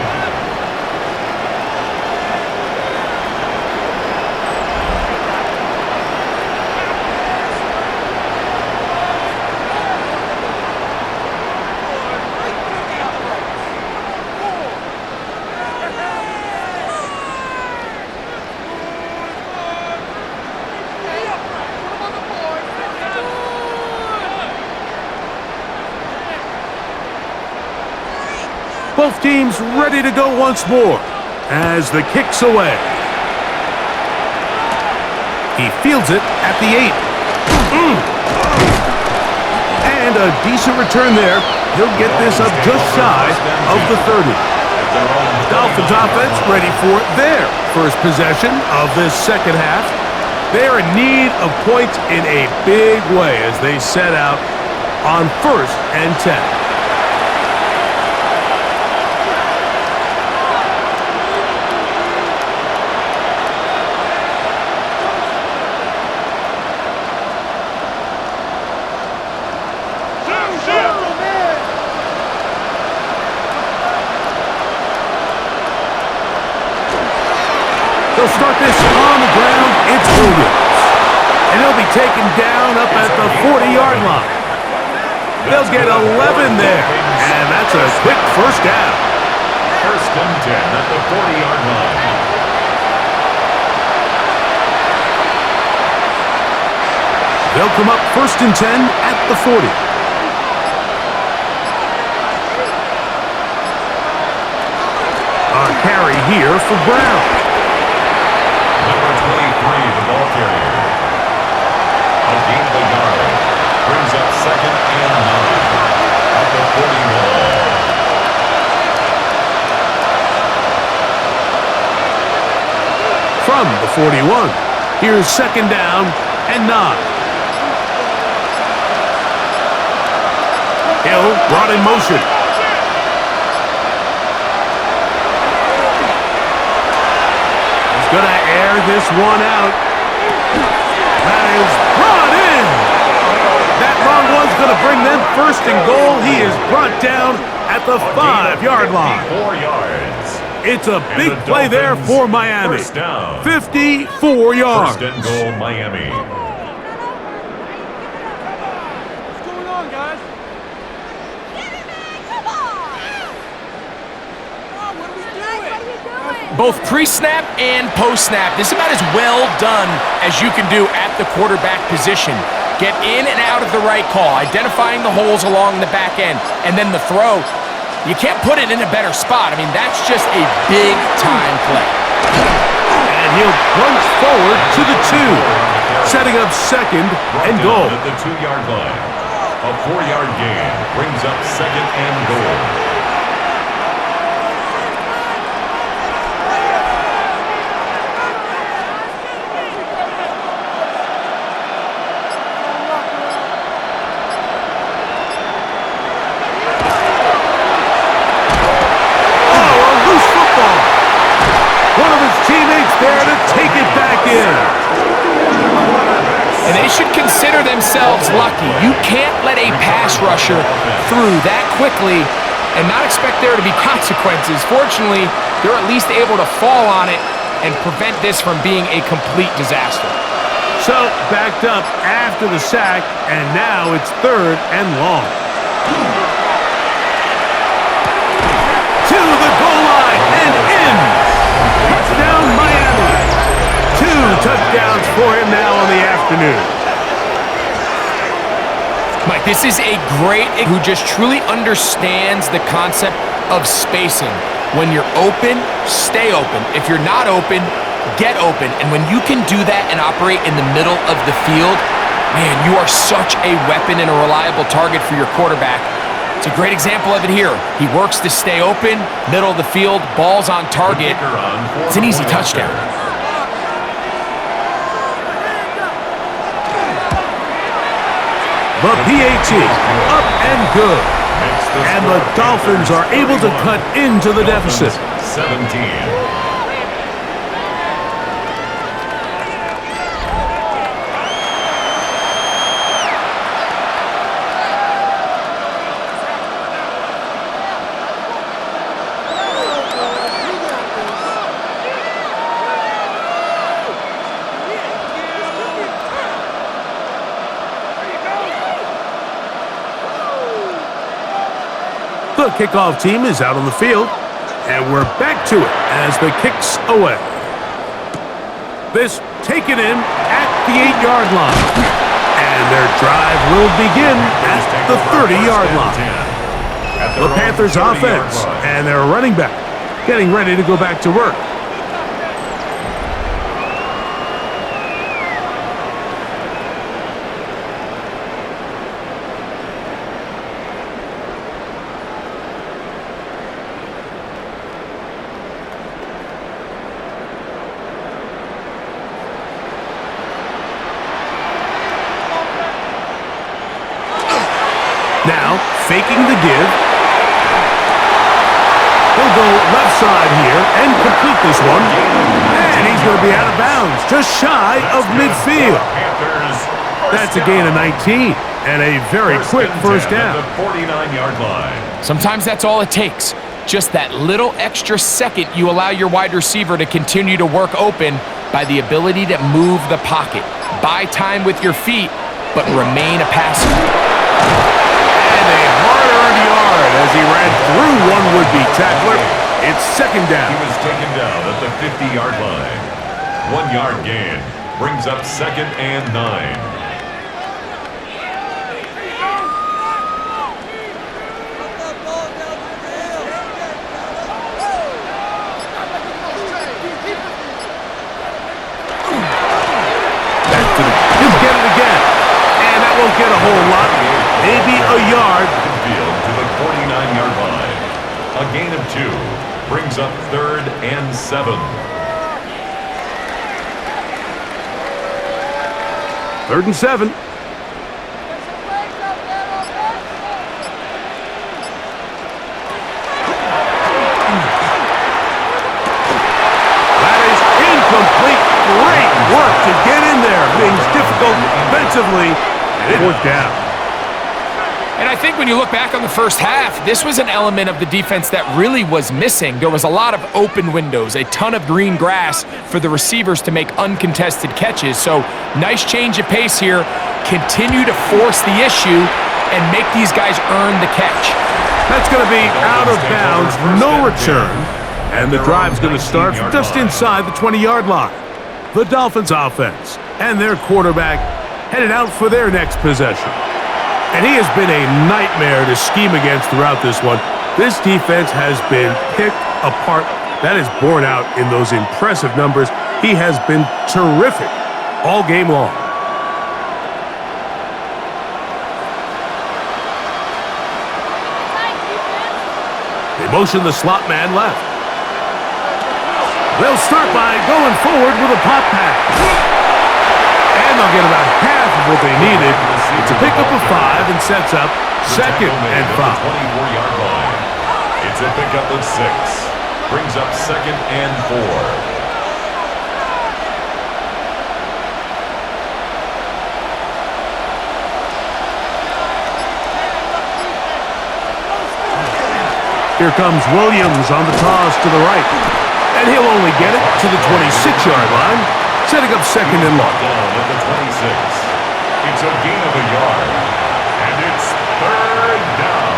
Both teams ready to go once more as the kick's away. He fields it at the 8. And a decent return there. He'll get this up just shy of the 30. Dolphins offense ready for their 1st possession of this 2nd half. They are in need of points in a big way as they set out on 1st and 10. They'll start this on the ground. It's Williams. And he'll be taken down up at the 40-yard line. They'll get 11 there. And that's a quick 1st down. 1st and 10 at the 40-yard line. They'll come up 1st and 10 at the 40. A carry here for Brown. Number 23, the ball carrier. A gain of a yard. Brings up 2nd and 9 at the 41. From the 41, here's 2nd down and 9. Hill brought in motion. this one out. That is brought in. That long one's going to bring them first and goal. He is brought down at the 5-yard line. 4 yards. It's a And big the play there Dolphins, for Miami. first down. 54 yards. First and goal, Miami. What's going on, guys? Come on! What are we doing? Both pre-snap and post-snap, this is about as well done as you can do at the quarterback position. Get in and out of the right call, identifying the holes along the back end, and then the throw. You can't put it in a better spot. I mean, that's just a big-time play. And he'll plunge forward to the 2, setting up second and goal. At the 2-yard line. A 4-yard gain brings up second and goal. There to take it back in. And they should consider themselves lucky. You can't let a pass rusher through that quickly and not expect there to be consequences. Fortunately, they're at least able to fall on it and prevent this from being a complete disaster. So, backed up after the sack, and now it's 3rd and long. To the goal line and in. Touchdown, Miami. 2 touchdowns for him now on the afternoon. Mike, this is a great who just truly understands the concept of spacing. When you're open, stay open. If you're not open, get open. And when you can do that and operate in the middle of the field, man, you are such a weapon and a reliable target for your quarterback. It's a great example of it here. He works to stay open, middle of the field, ball's on target. It's an easy touchdown. The PAT, up and good. And the Dolphins are able to cut into the deficit. 17. The kickoff team is out on the field, and we're back to it as the kick's away. This taken in at the 8-yard line, and their drive will begin at the 30-yard line. The Panthers offense and their running back getting ready to go back to work. Now, faking the give. He'll go left side here and complete this one. And he's going to be out of bounds, just shy of midfield. That's a gain of 19 and a very quick first down. At the 49-yard line. Sometimes that's all it takes. Just that little extra second you allow your wide receiver to continue to work open by the ability to move the pocket. Buy time with your feet, but remain a passer. And a hard-earned yard as he ran through one would-be tackler. It's second down. He was taken down at the 50-yard line. 1-yard gain brings up second and 9. He'll get it again. And that won't get a whole lot. Maybe a yard. Field to the 49-yard line. A gain of 2 brings up third and 7. Third and 7. That is incomplete. Fourth down. And I think when you look back on the first half, this was an element of the defense that really was missing. There was a lot of open windows, a ton of green grass for the receivers to make uncontested catches. So nice change of pace here. Continue to force the issue and make these guys earn the catch. That's going to be out of bounds, no return. And the drive's going to start just inside the 20-yard line. The Dolphins offense and their quarterback headed out for their next possession. And he has been a nightmare to scheme against throughout this one. This defense has been picked apart. That is borne out in those impressive numbers. He has been terrific all game long. They motion the slot man left. They'll start by going forward with a pop pass. And they'll get about half of what they needed. It's a pickup of 5 and sets up second and 5. 24-yard line. It's a pickup of 6. Brings up second and 4. Here comes Williams on the toss to the right. And he'll only get it to the 26-yard line, setting up second and long. Down at the 26. It's a gain of a yard. And it's third down.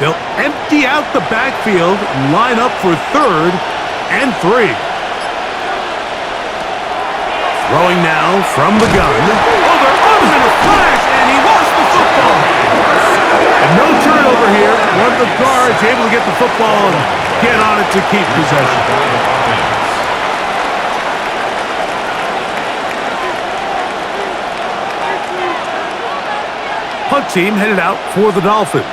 They'll empty out the backfield, line up for third and 3. Throwing now from the gun. Oh, they're on him in a flash, and he lost the football. And no turnover here. One of the guards able to get the football and get on it to keep possession. Punt team headed out for the Dolphins.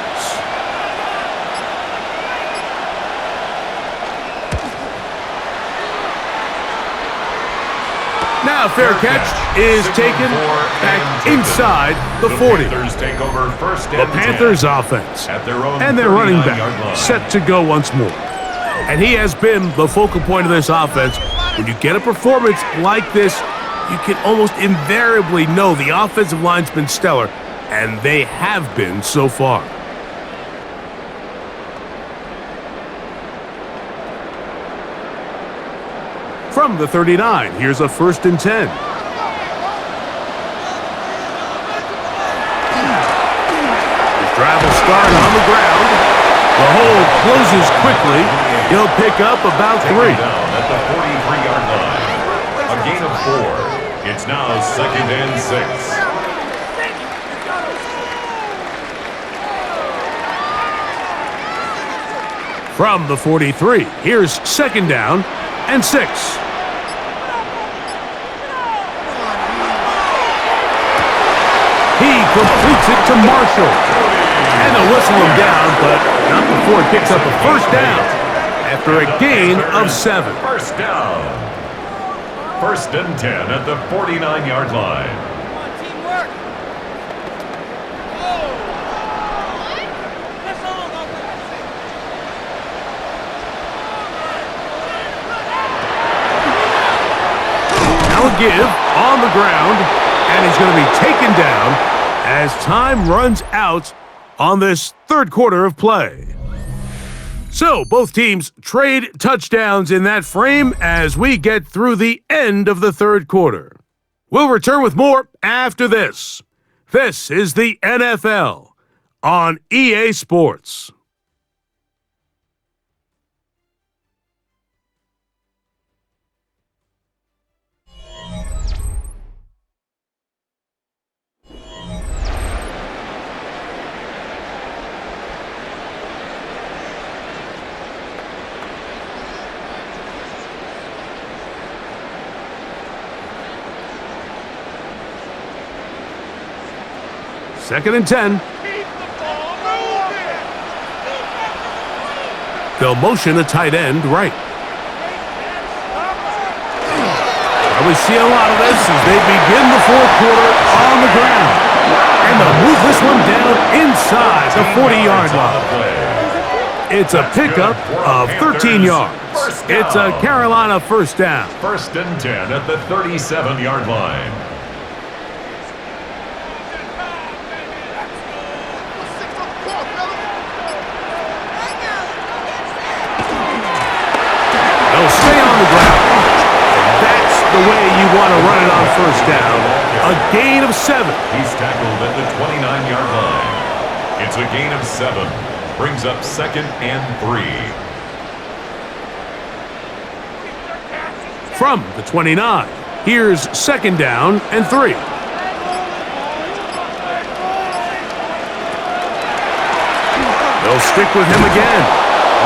Now fair catch is taken back inside the 40. The Panthers offense and their running back set to go once more. And he has been the focal point of this offense. When you get a performance like this, you can almost invariably know the offensive line's been stellar, and they have been so far. From the 39, here's a 1st and 10. His drive will start on the ground. The hole closes quickly. He'll pick up about 3. Down at the 43-yard line. A gain of 4. It's now 2nd and 6. From the 43, here's 2nd down and 6. He completes it to Marshall. And they'll whistle him down, but not before he picks up a 1st down after a gain of 7. 1st down. 1st and 10 at the 49-yard line. Give on the ground, and he's going to be taken down as time runs out on this 3rd quarter of play. So both teams trade touchdowns in that frame as we get through the end of the 3rd quarter. We'll return with more after this. This is the NFL on EA Sports. Second and 10. They'll motion a tight end right. We see a lot of this as they begin the 4th quarter on the ground. And they'll move this one down inside the 40-yard line. It's a pickup of 13 yards. It's a Carolina first down. 1st and 10 at the 37-yard line. They'll stay on the ground. That's the way you want to run it on first down. A gain of 7. He's tackled at the 29-yard line. It's a gain of 7. Brings up 2nd and 3. From the 29, here's 2nd down and 3. They'll stick with him again.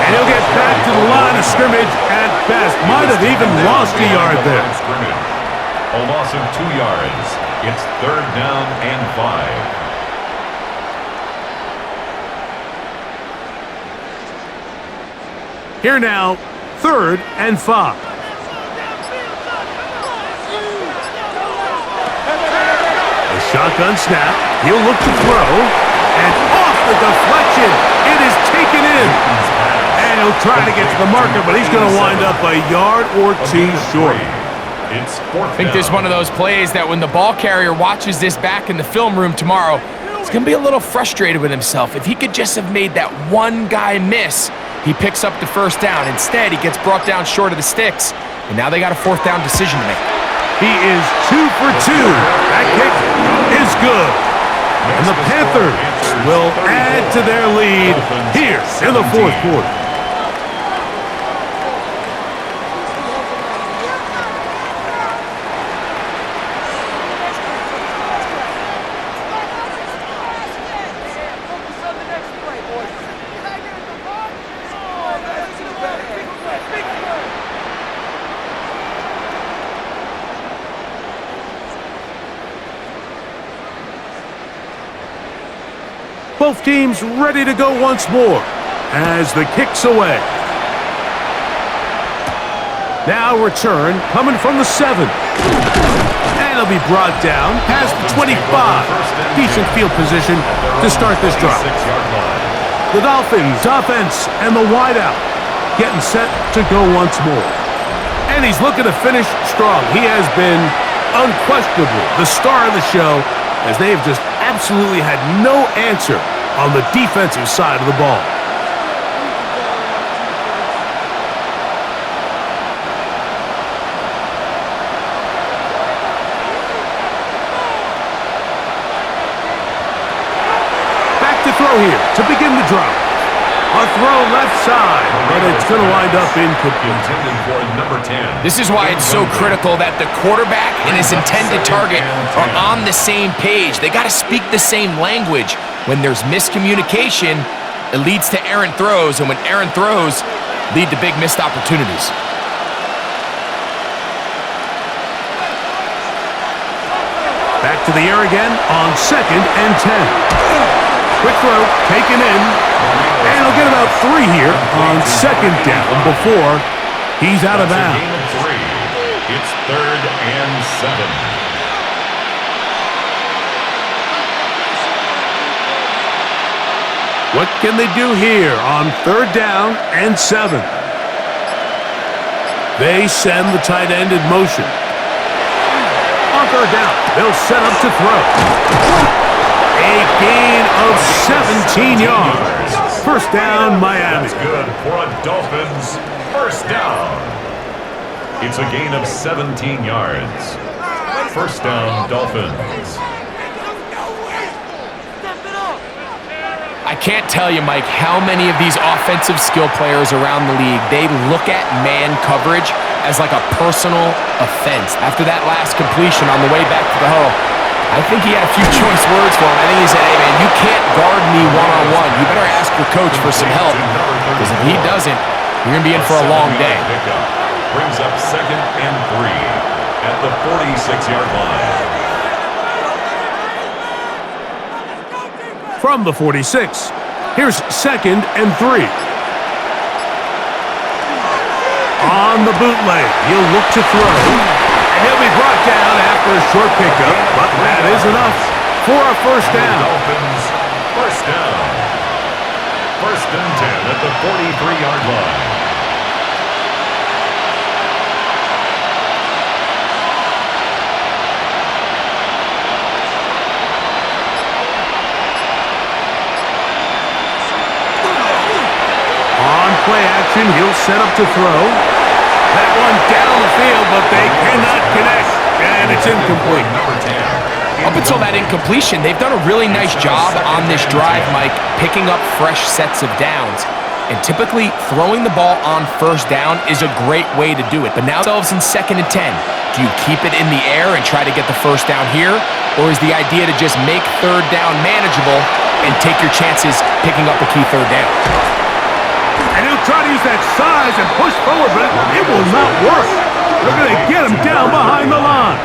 And he'll get back to the line of scrimmage at best. Might have even lost a yard there. A loss of 2 yards. It's 3rd down and 5. Here now, 3rd and 5. A shotgun snap. He'll look to throw. And off the deflection. It is taken in. And he'll try to get to the marker, but he's going to wind up a yard or 2 short. It's 4th I think this is one of those plays that when the ball carrier watches this back in the film room tomorrow, he's going to be a little frustrated with himself. If he could just have made that one guy miss, he picks up the first down. Instead, he gets brought down short of the sticks, and now they got a 4th down decision to make. He is 2 for 2. That kick is good. And the Panthers will add to their lead here in the 4th quarter. Both teams ready to go once more as the kick's away. Now return coming from the 7. And it'll be brought down past the 25. Decent field position to start this drive. The Dolphins offense and the wideout getting set to go once more. And he's looking to finish strong. He has been unquestionably the star of the show as they have just absolutely had no answer on the defensive side of the ball. Back to throw here to begin the drive. A throw left side, but it's going to wind up incomplete. Intended for number 10. This is why it's so critical that the quarterback and his intended target are on the same page. They got to speak the same language. When there's miscommunication, it leads to errant throws, and when errant throws lead to big missed opportunities. Back to the air again on 2nd and 10. Quick throw, taken in, and he'll get about 3 here on 2nd down before he's out of bounds. It's 3rd and 7. What can they do here on 3rd down and 7? They send the tight end in motion. On 3rd down, they'll set up to throw. A gain of 17 yards. First down, Miami. That's good for a Dolphins first down. It's a gain of 17 yards. First down, Dolphins. I can't tell you, Mike, how many of these offensive skill players around the league, they look at man coverage as like a personal offense. After that last completion on the way back to the huddle, I think he had a few choice words for him. I think he said, hey, man, you can't guard me one-on-one. You better ask your coach for some help, because if he doesn't, you're going to be in for a long day. Brings up 2nd and 3 at the 46-yard line. From the 46, here's 2nd and 3. On the bootleg, he'll look to throw. And he'll be brought down after a short pickup, but that is enough for a first down. Dolphins first down. First and 10 at the 43-yard line. Play action, he'll set up to throw. That one down the field, but they cannot connect, and it's incomplete. Up until that incompletion, they've done a really nice job on this drive, Mike, picking up fresh sets of downs. And typically, throwing the ball on first down is a great way to do it. But now themselves in 2nd and 10. Do you keep it in the air and try to get the first down here? Or is the idea to just make 3rd down manageable and take your chances picking up a key 3rd down? And he'll try to use that size and push forward, but it will not work. They're going to get him down behind the line.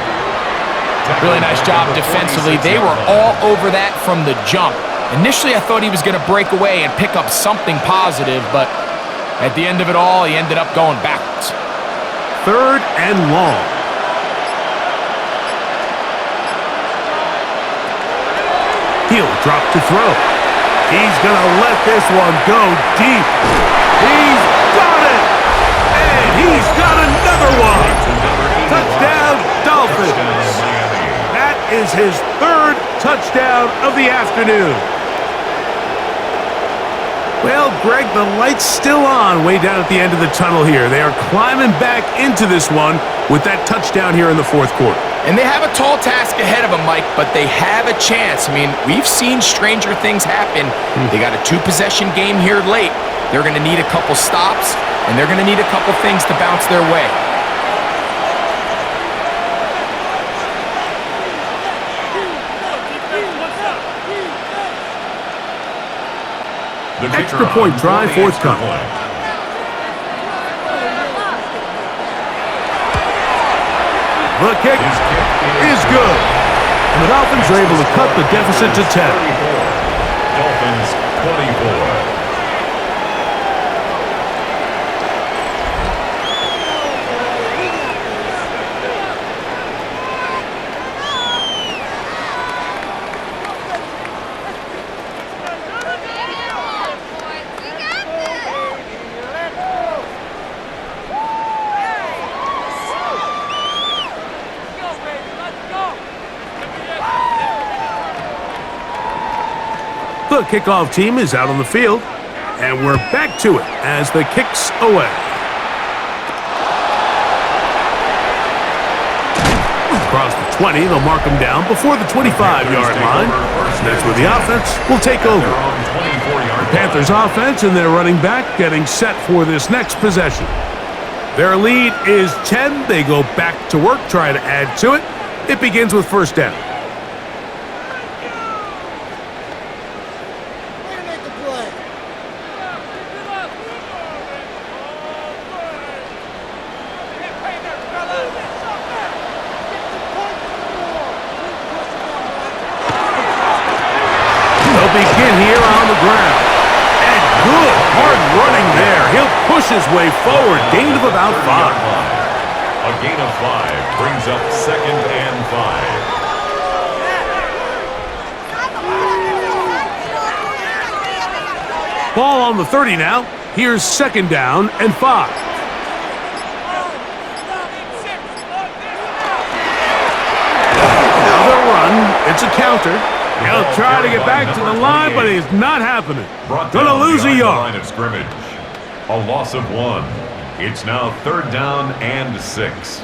Really nice job defensively. They were all over that from the jump. Initially, I thought he was going to break away and pick up something positive, but at the end of it all, he ended up going backwards. 3rd and long. He'll drop to throw. He's going to let this one go deep. He's got it! And he's got another one! Touchdown, Dolphins! That is his 3rd touchdown of the afternoon. Well, Greg, the light's still on way down at the end of the tunnel here. They are climbing back into this one with that touchdown here in the 4th quarter. And they have a tall task ahead of them, Mike, but they have a chance. I mean, we've seen stranger things happen. They got a 2-possession game here late. They're going to need a couple stops, and they're going to need a couple things to bounce their way. Extra point try forthcoming. The kick is good. And the Dolphins are able to cut the deficit to 10. Dolphins 24. The kickoff team is out on the field, and we're back to it as the kick's away. Across the 20, they'll mark him down before the 25-yard line. That's where the offense will take over. The Panthers offense and their running back getting set for this next possession. Their lead is 10. They go back to work, try to add to it. It begins with 1st down. Begin here on the ground. And good hard running there. He'll push his way forward. Gain of about 5. A gain of 5 brings up 2nd and 5. Ball on the 30 now. Here's 2nd down and 5. Another run. It's a counter. He'll try to get back to the line, but it's not happening. Gonna lose a yard. Line of scrimmage. A loss of 1. It's now 3rd down and 6.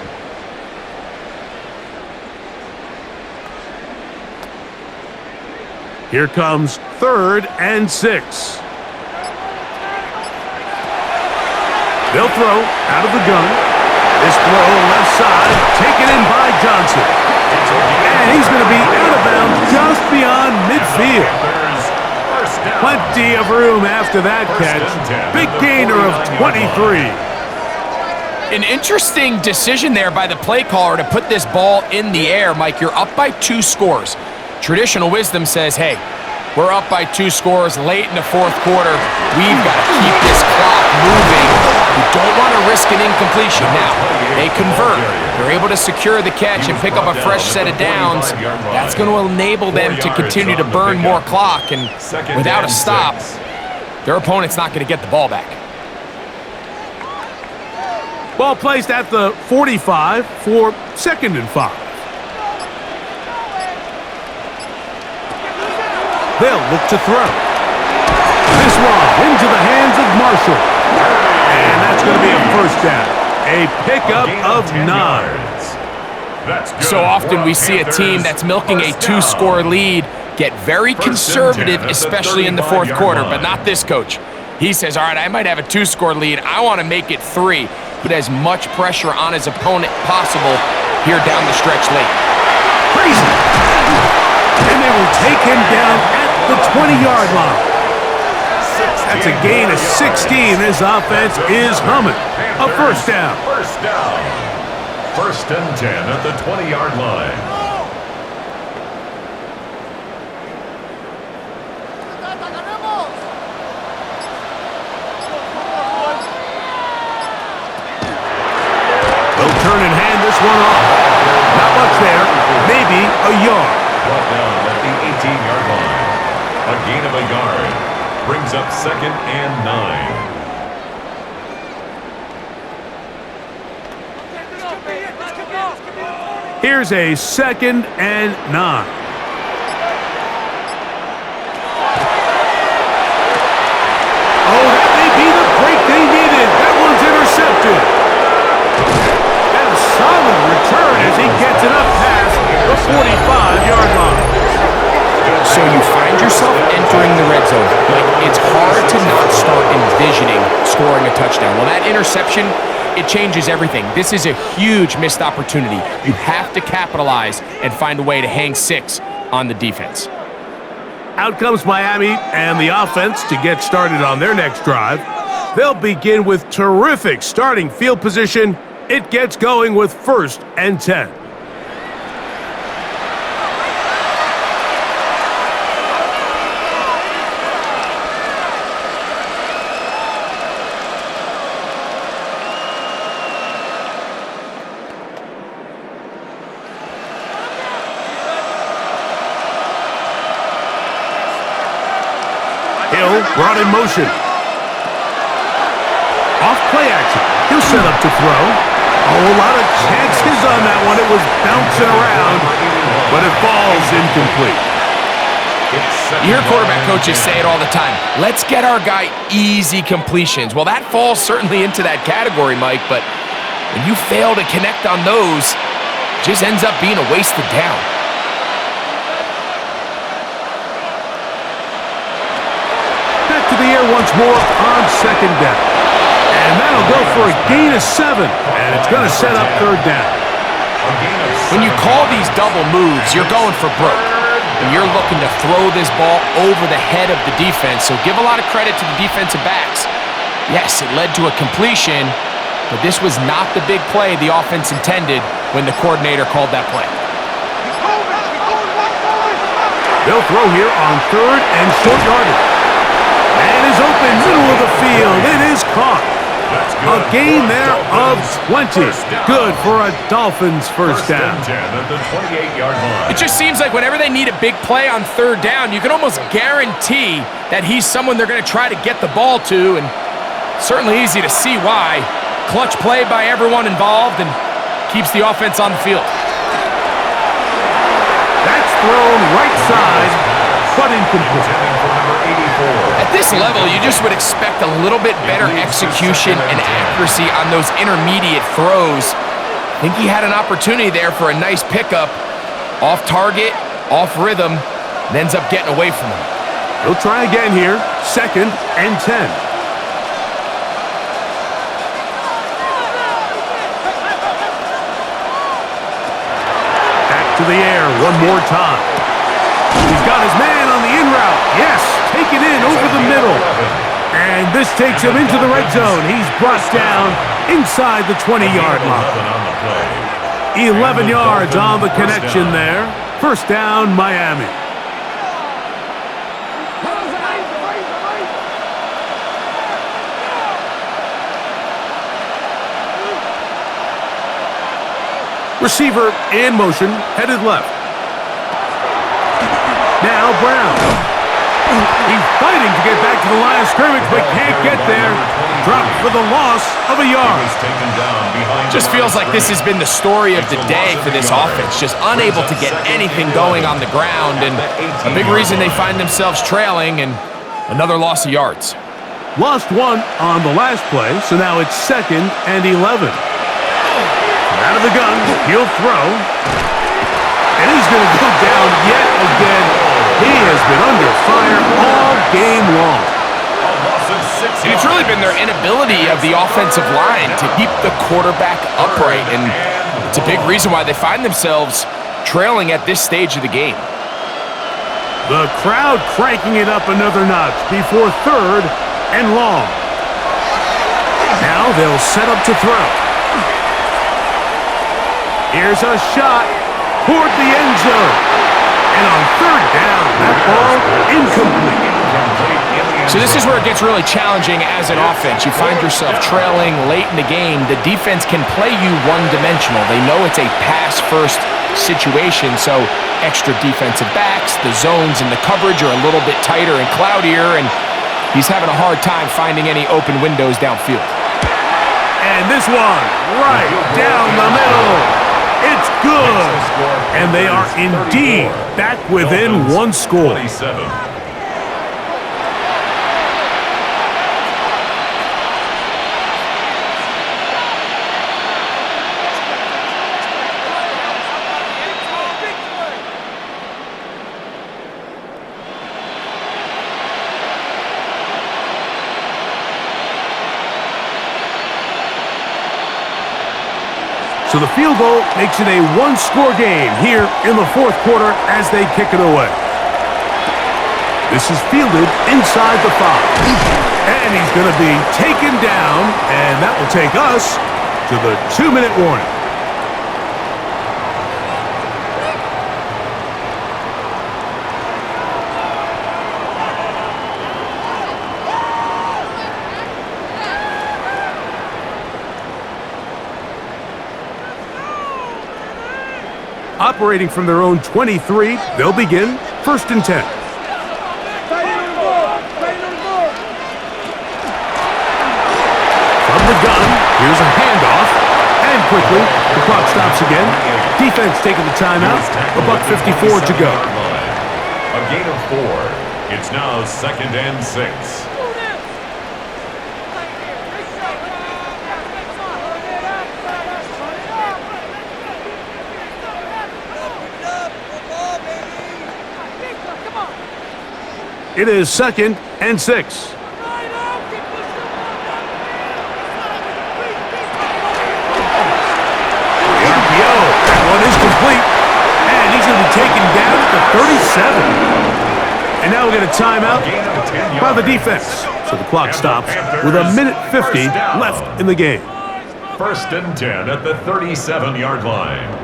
Here comes 3rd and 6. They'll throw out of the gun. This throw left side, taken in by Johnson. And he's going to be out of bounds just beyond midfield. Plenty of room after that catch. Big gainer of 23. An interesting decision there by the play caller to put this ball in the air. Mike, you're up by 2 scores. Traditional wisdom says, hey, we're up by 2 scores late in the 4th quarter. We've got to keep this clock moving. You don't want to risk an incompletion. Now, they convert. They're able to secure the catch and pick up a fresh set of downs. That's going to enable them to continue to burn more clock. And without a stop, their opponent's not going to get the ball back. Ball placed at the 45 for 2nd and 5. They'll look to throw. This one into the hands of Marshall. And that's going to be a first down. A pickup of 9. So often we see a team that's milking a 2-score lead get very conservative, especially in the 4th quarter, but not this coach. He says, all right, I might have a 2-score lead. I want to make it 3. Put as much pressure on his opponent possible here down the stretch late. Crazy. And they will take him down at the 20-yard line. That's a gain of 16. This offense is humming. A first down. First down. 1st and 10 at the 20-yard line. They'll turn and hand this one off. Not much there. Maybe a yard. Brought down at the 18-yard line. A gain of a yard. Brings up 2nd and 9. Here's a 2nd and 9. Oh, that may be the break they needed. That one's intercepted. And a solid return as he gets it up past the 45-yard line. So you find yourself entering the red zone. Like, it's hard to not start envisioning scoring a touchdown. Well, that interception, it changes everything. This is a huge missed opportunity. You have to capitalize and find a way to hang 6 on the defense. Out comes Miami and the offense to get started on their next drive. They'll begin with terrific starting field position. It gets going with 1st and 10. Hill brought in motion. Off play action. He'll set up to throw. Oh, a lot of chances on that one. It was bouncing around, but it falls incomplete. You hear quarterback coaches say it all the time. Let's get our guy easy completions. Well, that falls certainly into that category, Mike, but when you fail to connect on those, it just ends up being a wasted down. Back to the air once more on 2nd down. And that'll go for a gain of 7. And it's going to set up 3rd down. When you call these double moves, you're going for broke. And you're looking to throw this ball over the head of the defense. So give a lot of credit to the defensive backs. Yes, it led to a completion, but this was not the big play the offense intended when the coordinator called that play. They'll throw here on 3rd and short yardage. And is open, middle of the field. It is caught. A gain there of 20. Good for a Dolphins first down. At the 28-yard line. It just seems like whenever they need a big play on 3rd down, you can almost guarantee that he's someone they're going to try to get the ball to, and certainly easy to see why. Clutch play by everyone involved and keeps the offense on the field. That's thrown right side, but incomplete. At this level, you just would expect a little bit better execution and accuracy on those intermediate throws. I think he had an opportunity there for a nice pickup. Off target, off rhythm, and ends up getting away from him. He'll try again here, 2nd and 10. Back to the air one more time. He's got his man on the in route. Yes, take it in over the middle. And this takes him into the red zone. He's brought down inside the 20-yard line. 11 yards on the connection there. First down, Miami. Receiver in motion, headed left. Now Brown. He's fighting to get back to the line of scrimmage, but can't get there. Dropped for the loss of a yard. Just feels like this has been the story of the day for this offense. Just unable to get anything going on the ground, and a big reason they find themselves trailing, and another loss of yards. Lost one on the last play, so now it's 2nd and 11. Out of the gun, he'll throw. And he's going to go down yet again. He has been under fire all game long. And it's really been their inability of the offensive line to keep the quarterback upright, and it's a big reason why they find themselves trailing at this stage of the game. The crowd cranking it up another notch before 3rd and long. Now they'll set up to throw. Here's a shot toward the end zone. And on 3rd down, that ball incomplete. So this is where it gets really challenging as an offense. You find yourself trailing late in the game. The defense can play you one-dimensional. They know it's a pass-first situation, so extra defensive backs, the zones and the coverage are a little bit tighter and cloudier, and he's having a hard time finding any open windows downfield. And this one, right down the middle. It's good. And they are indeed back within one score. So the field goal makes it a one-score game here in the 4th quarter as they kick it away. This is fielded inside the 5. And he's going to be taken down, and that will take us to the 2-minute warning. Operating from their own 23, they'll begin 1st and 10. From the gun, here's a handoff. And quickly, the clock stops again. Defense taking the timeout. $1:54 to go. A gain of 4. It's now 2nd and 6. It is 2nd and 6. The RPO, that one is complete. And he's going to be taken down at the 37. And now we get a timeout by the defense. So the clock stops with 1:50 left in the game. 1st and 10 at the 37-yard line.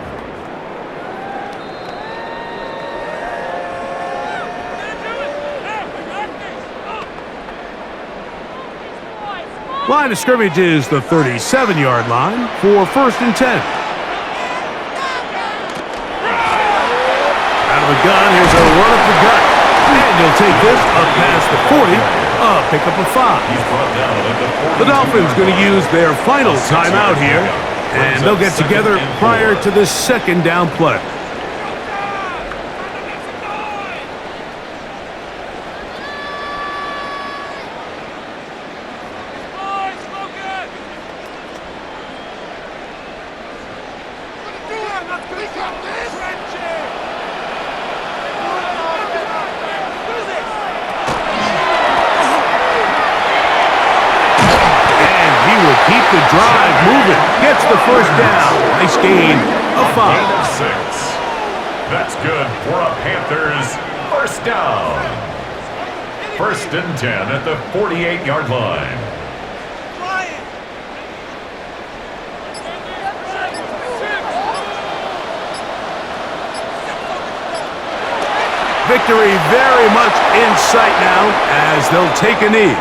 Line of scrimmage is the 37-yard line for 1st and 10. Out of the gun, here's a run up the gut. And he'll take this up past the 40, pick up a 5. The Dolphins going to use their final timeout here, and they'll get together prior to this 2nd down play. Keep the drive moving. Gets the 1st down. Nice gain of 5. Gain of 6. That's good for a Panthers 1st down. 1st and 10 at the 48-yard line. Victory very much in sight now as they'll take a knee.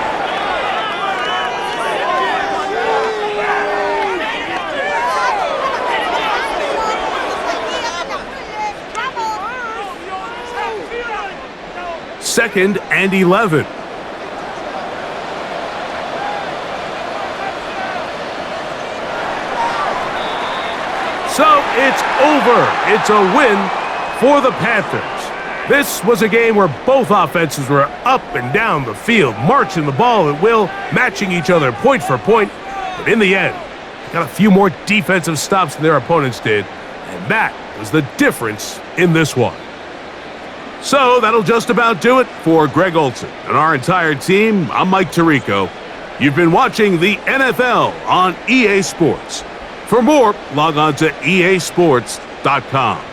2nd and 11. So it's over. It's a win for the Panthers. This was a game where both offenses were up and down the field, marching the ball at will, matching each other point for point. But in the end, they got a few more defensive stops than their opponents did, and that was the difference in this one. So that'll just about do it for Greg Olson and our entire team. I'm Mike Tirico. You've been watching the NFL on EA Sports. For more, log on to easports.com.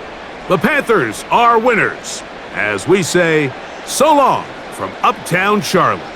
The Panthers are winners, as we say, so long from Uptown Charlotte.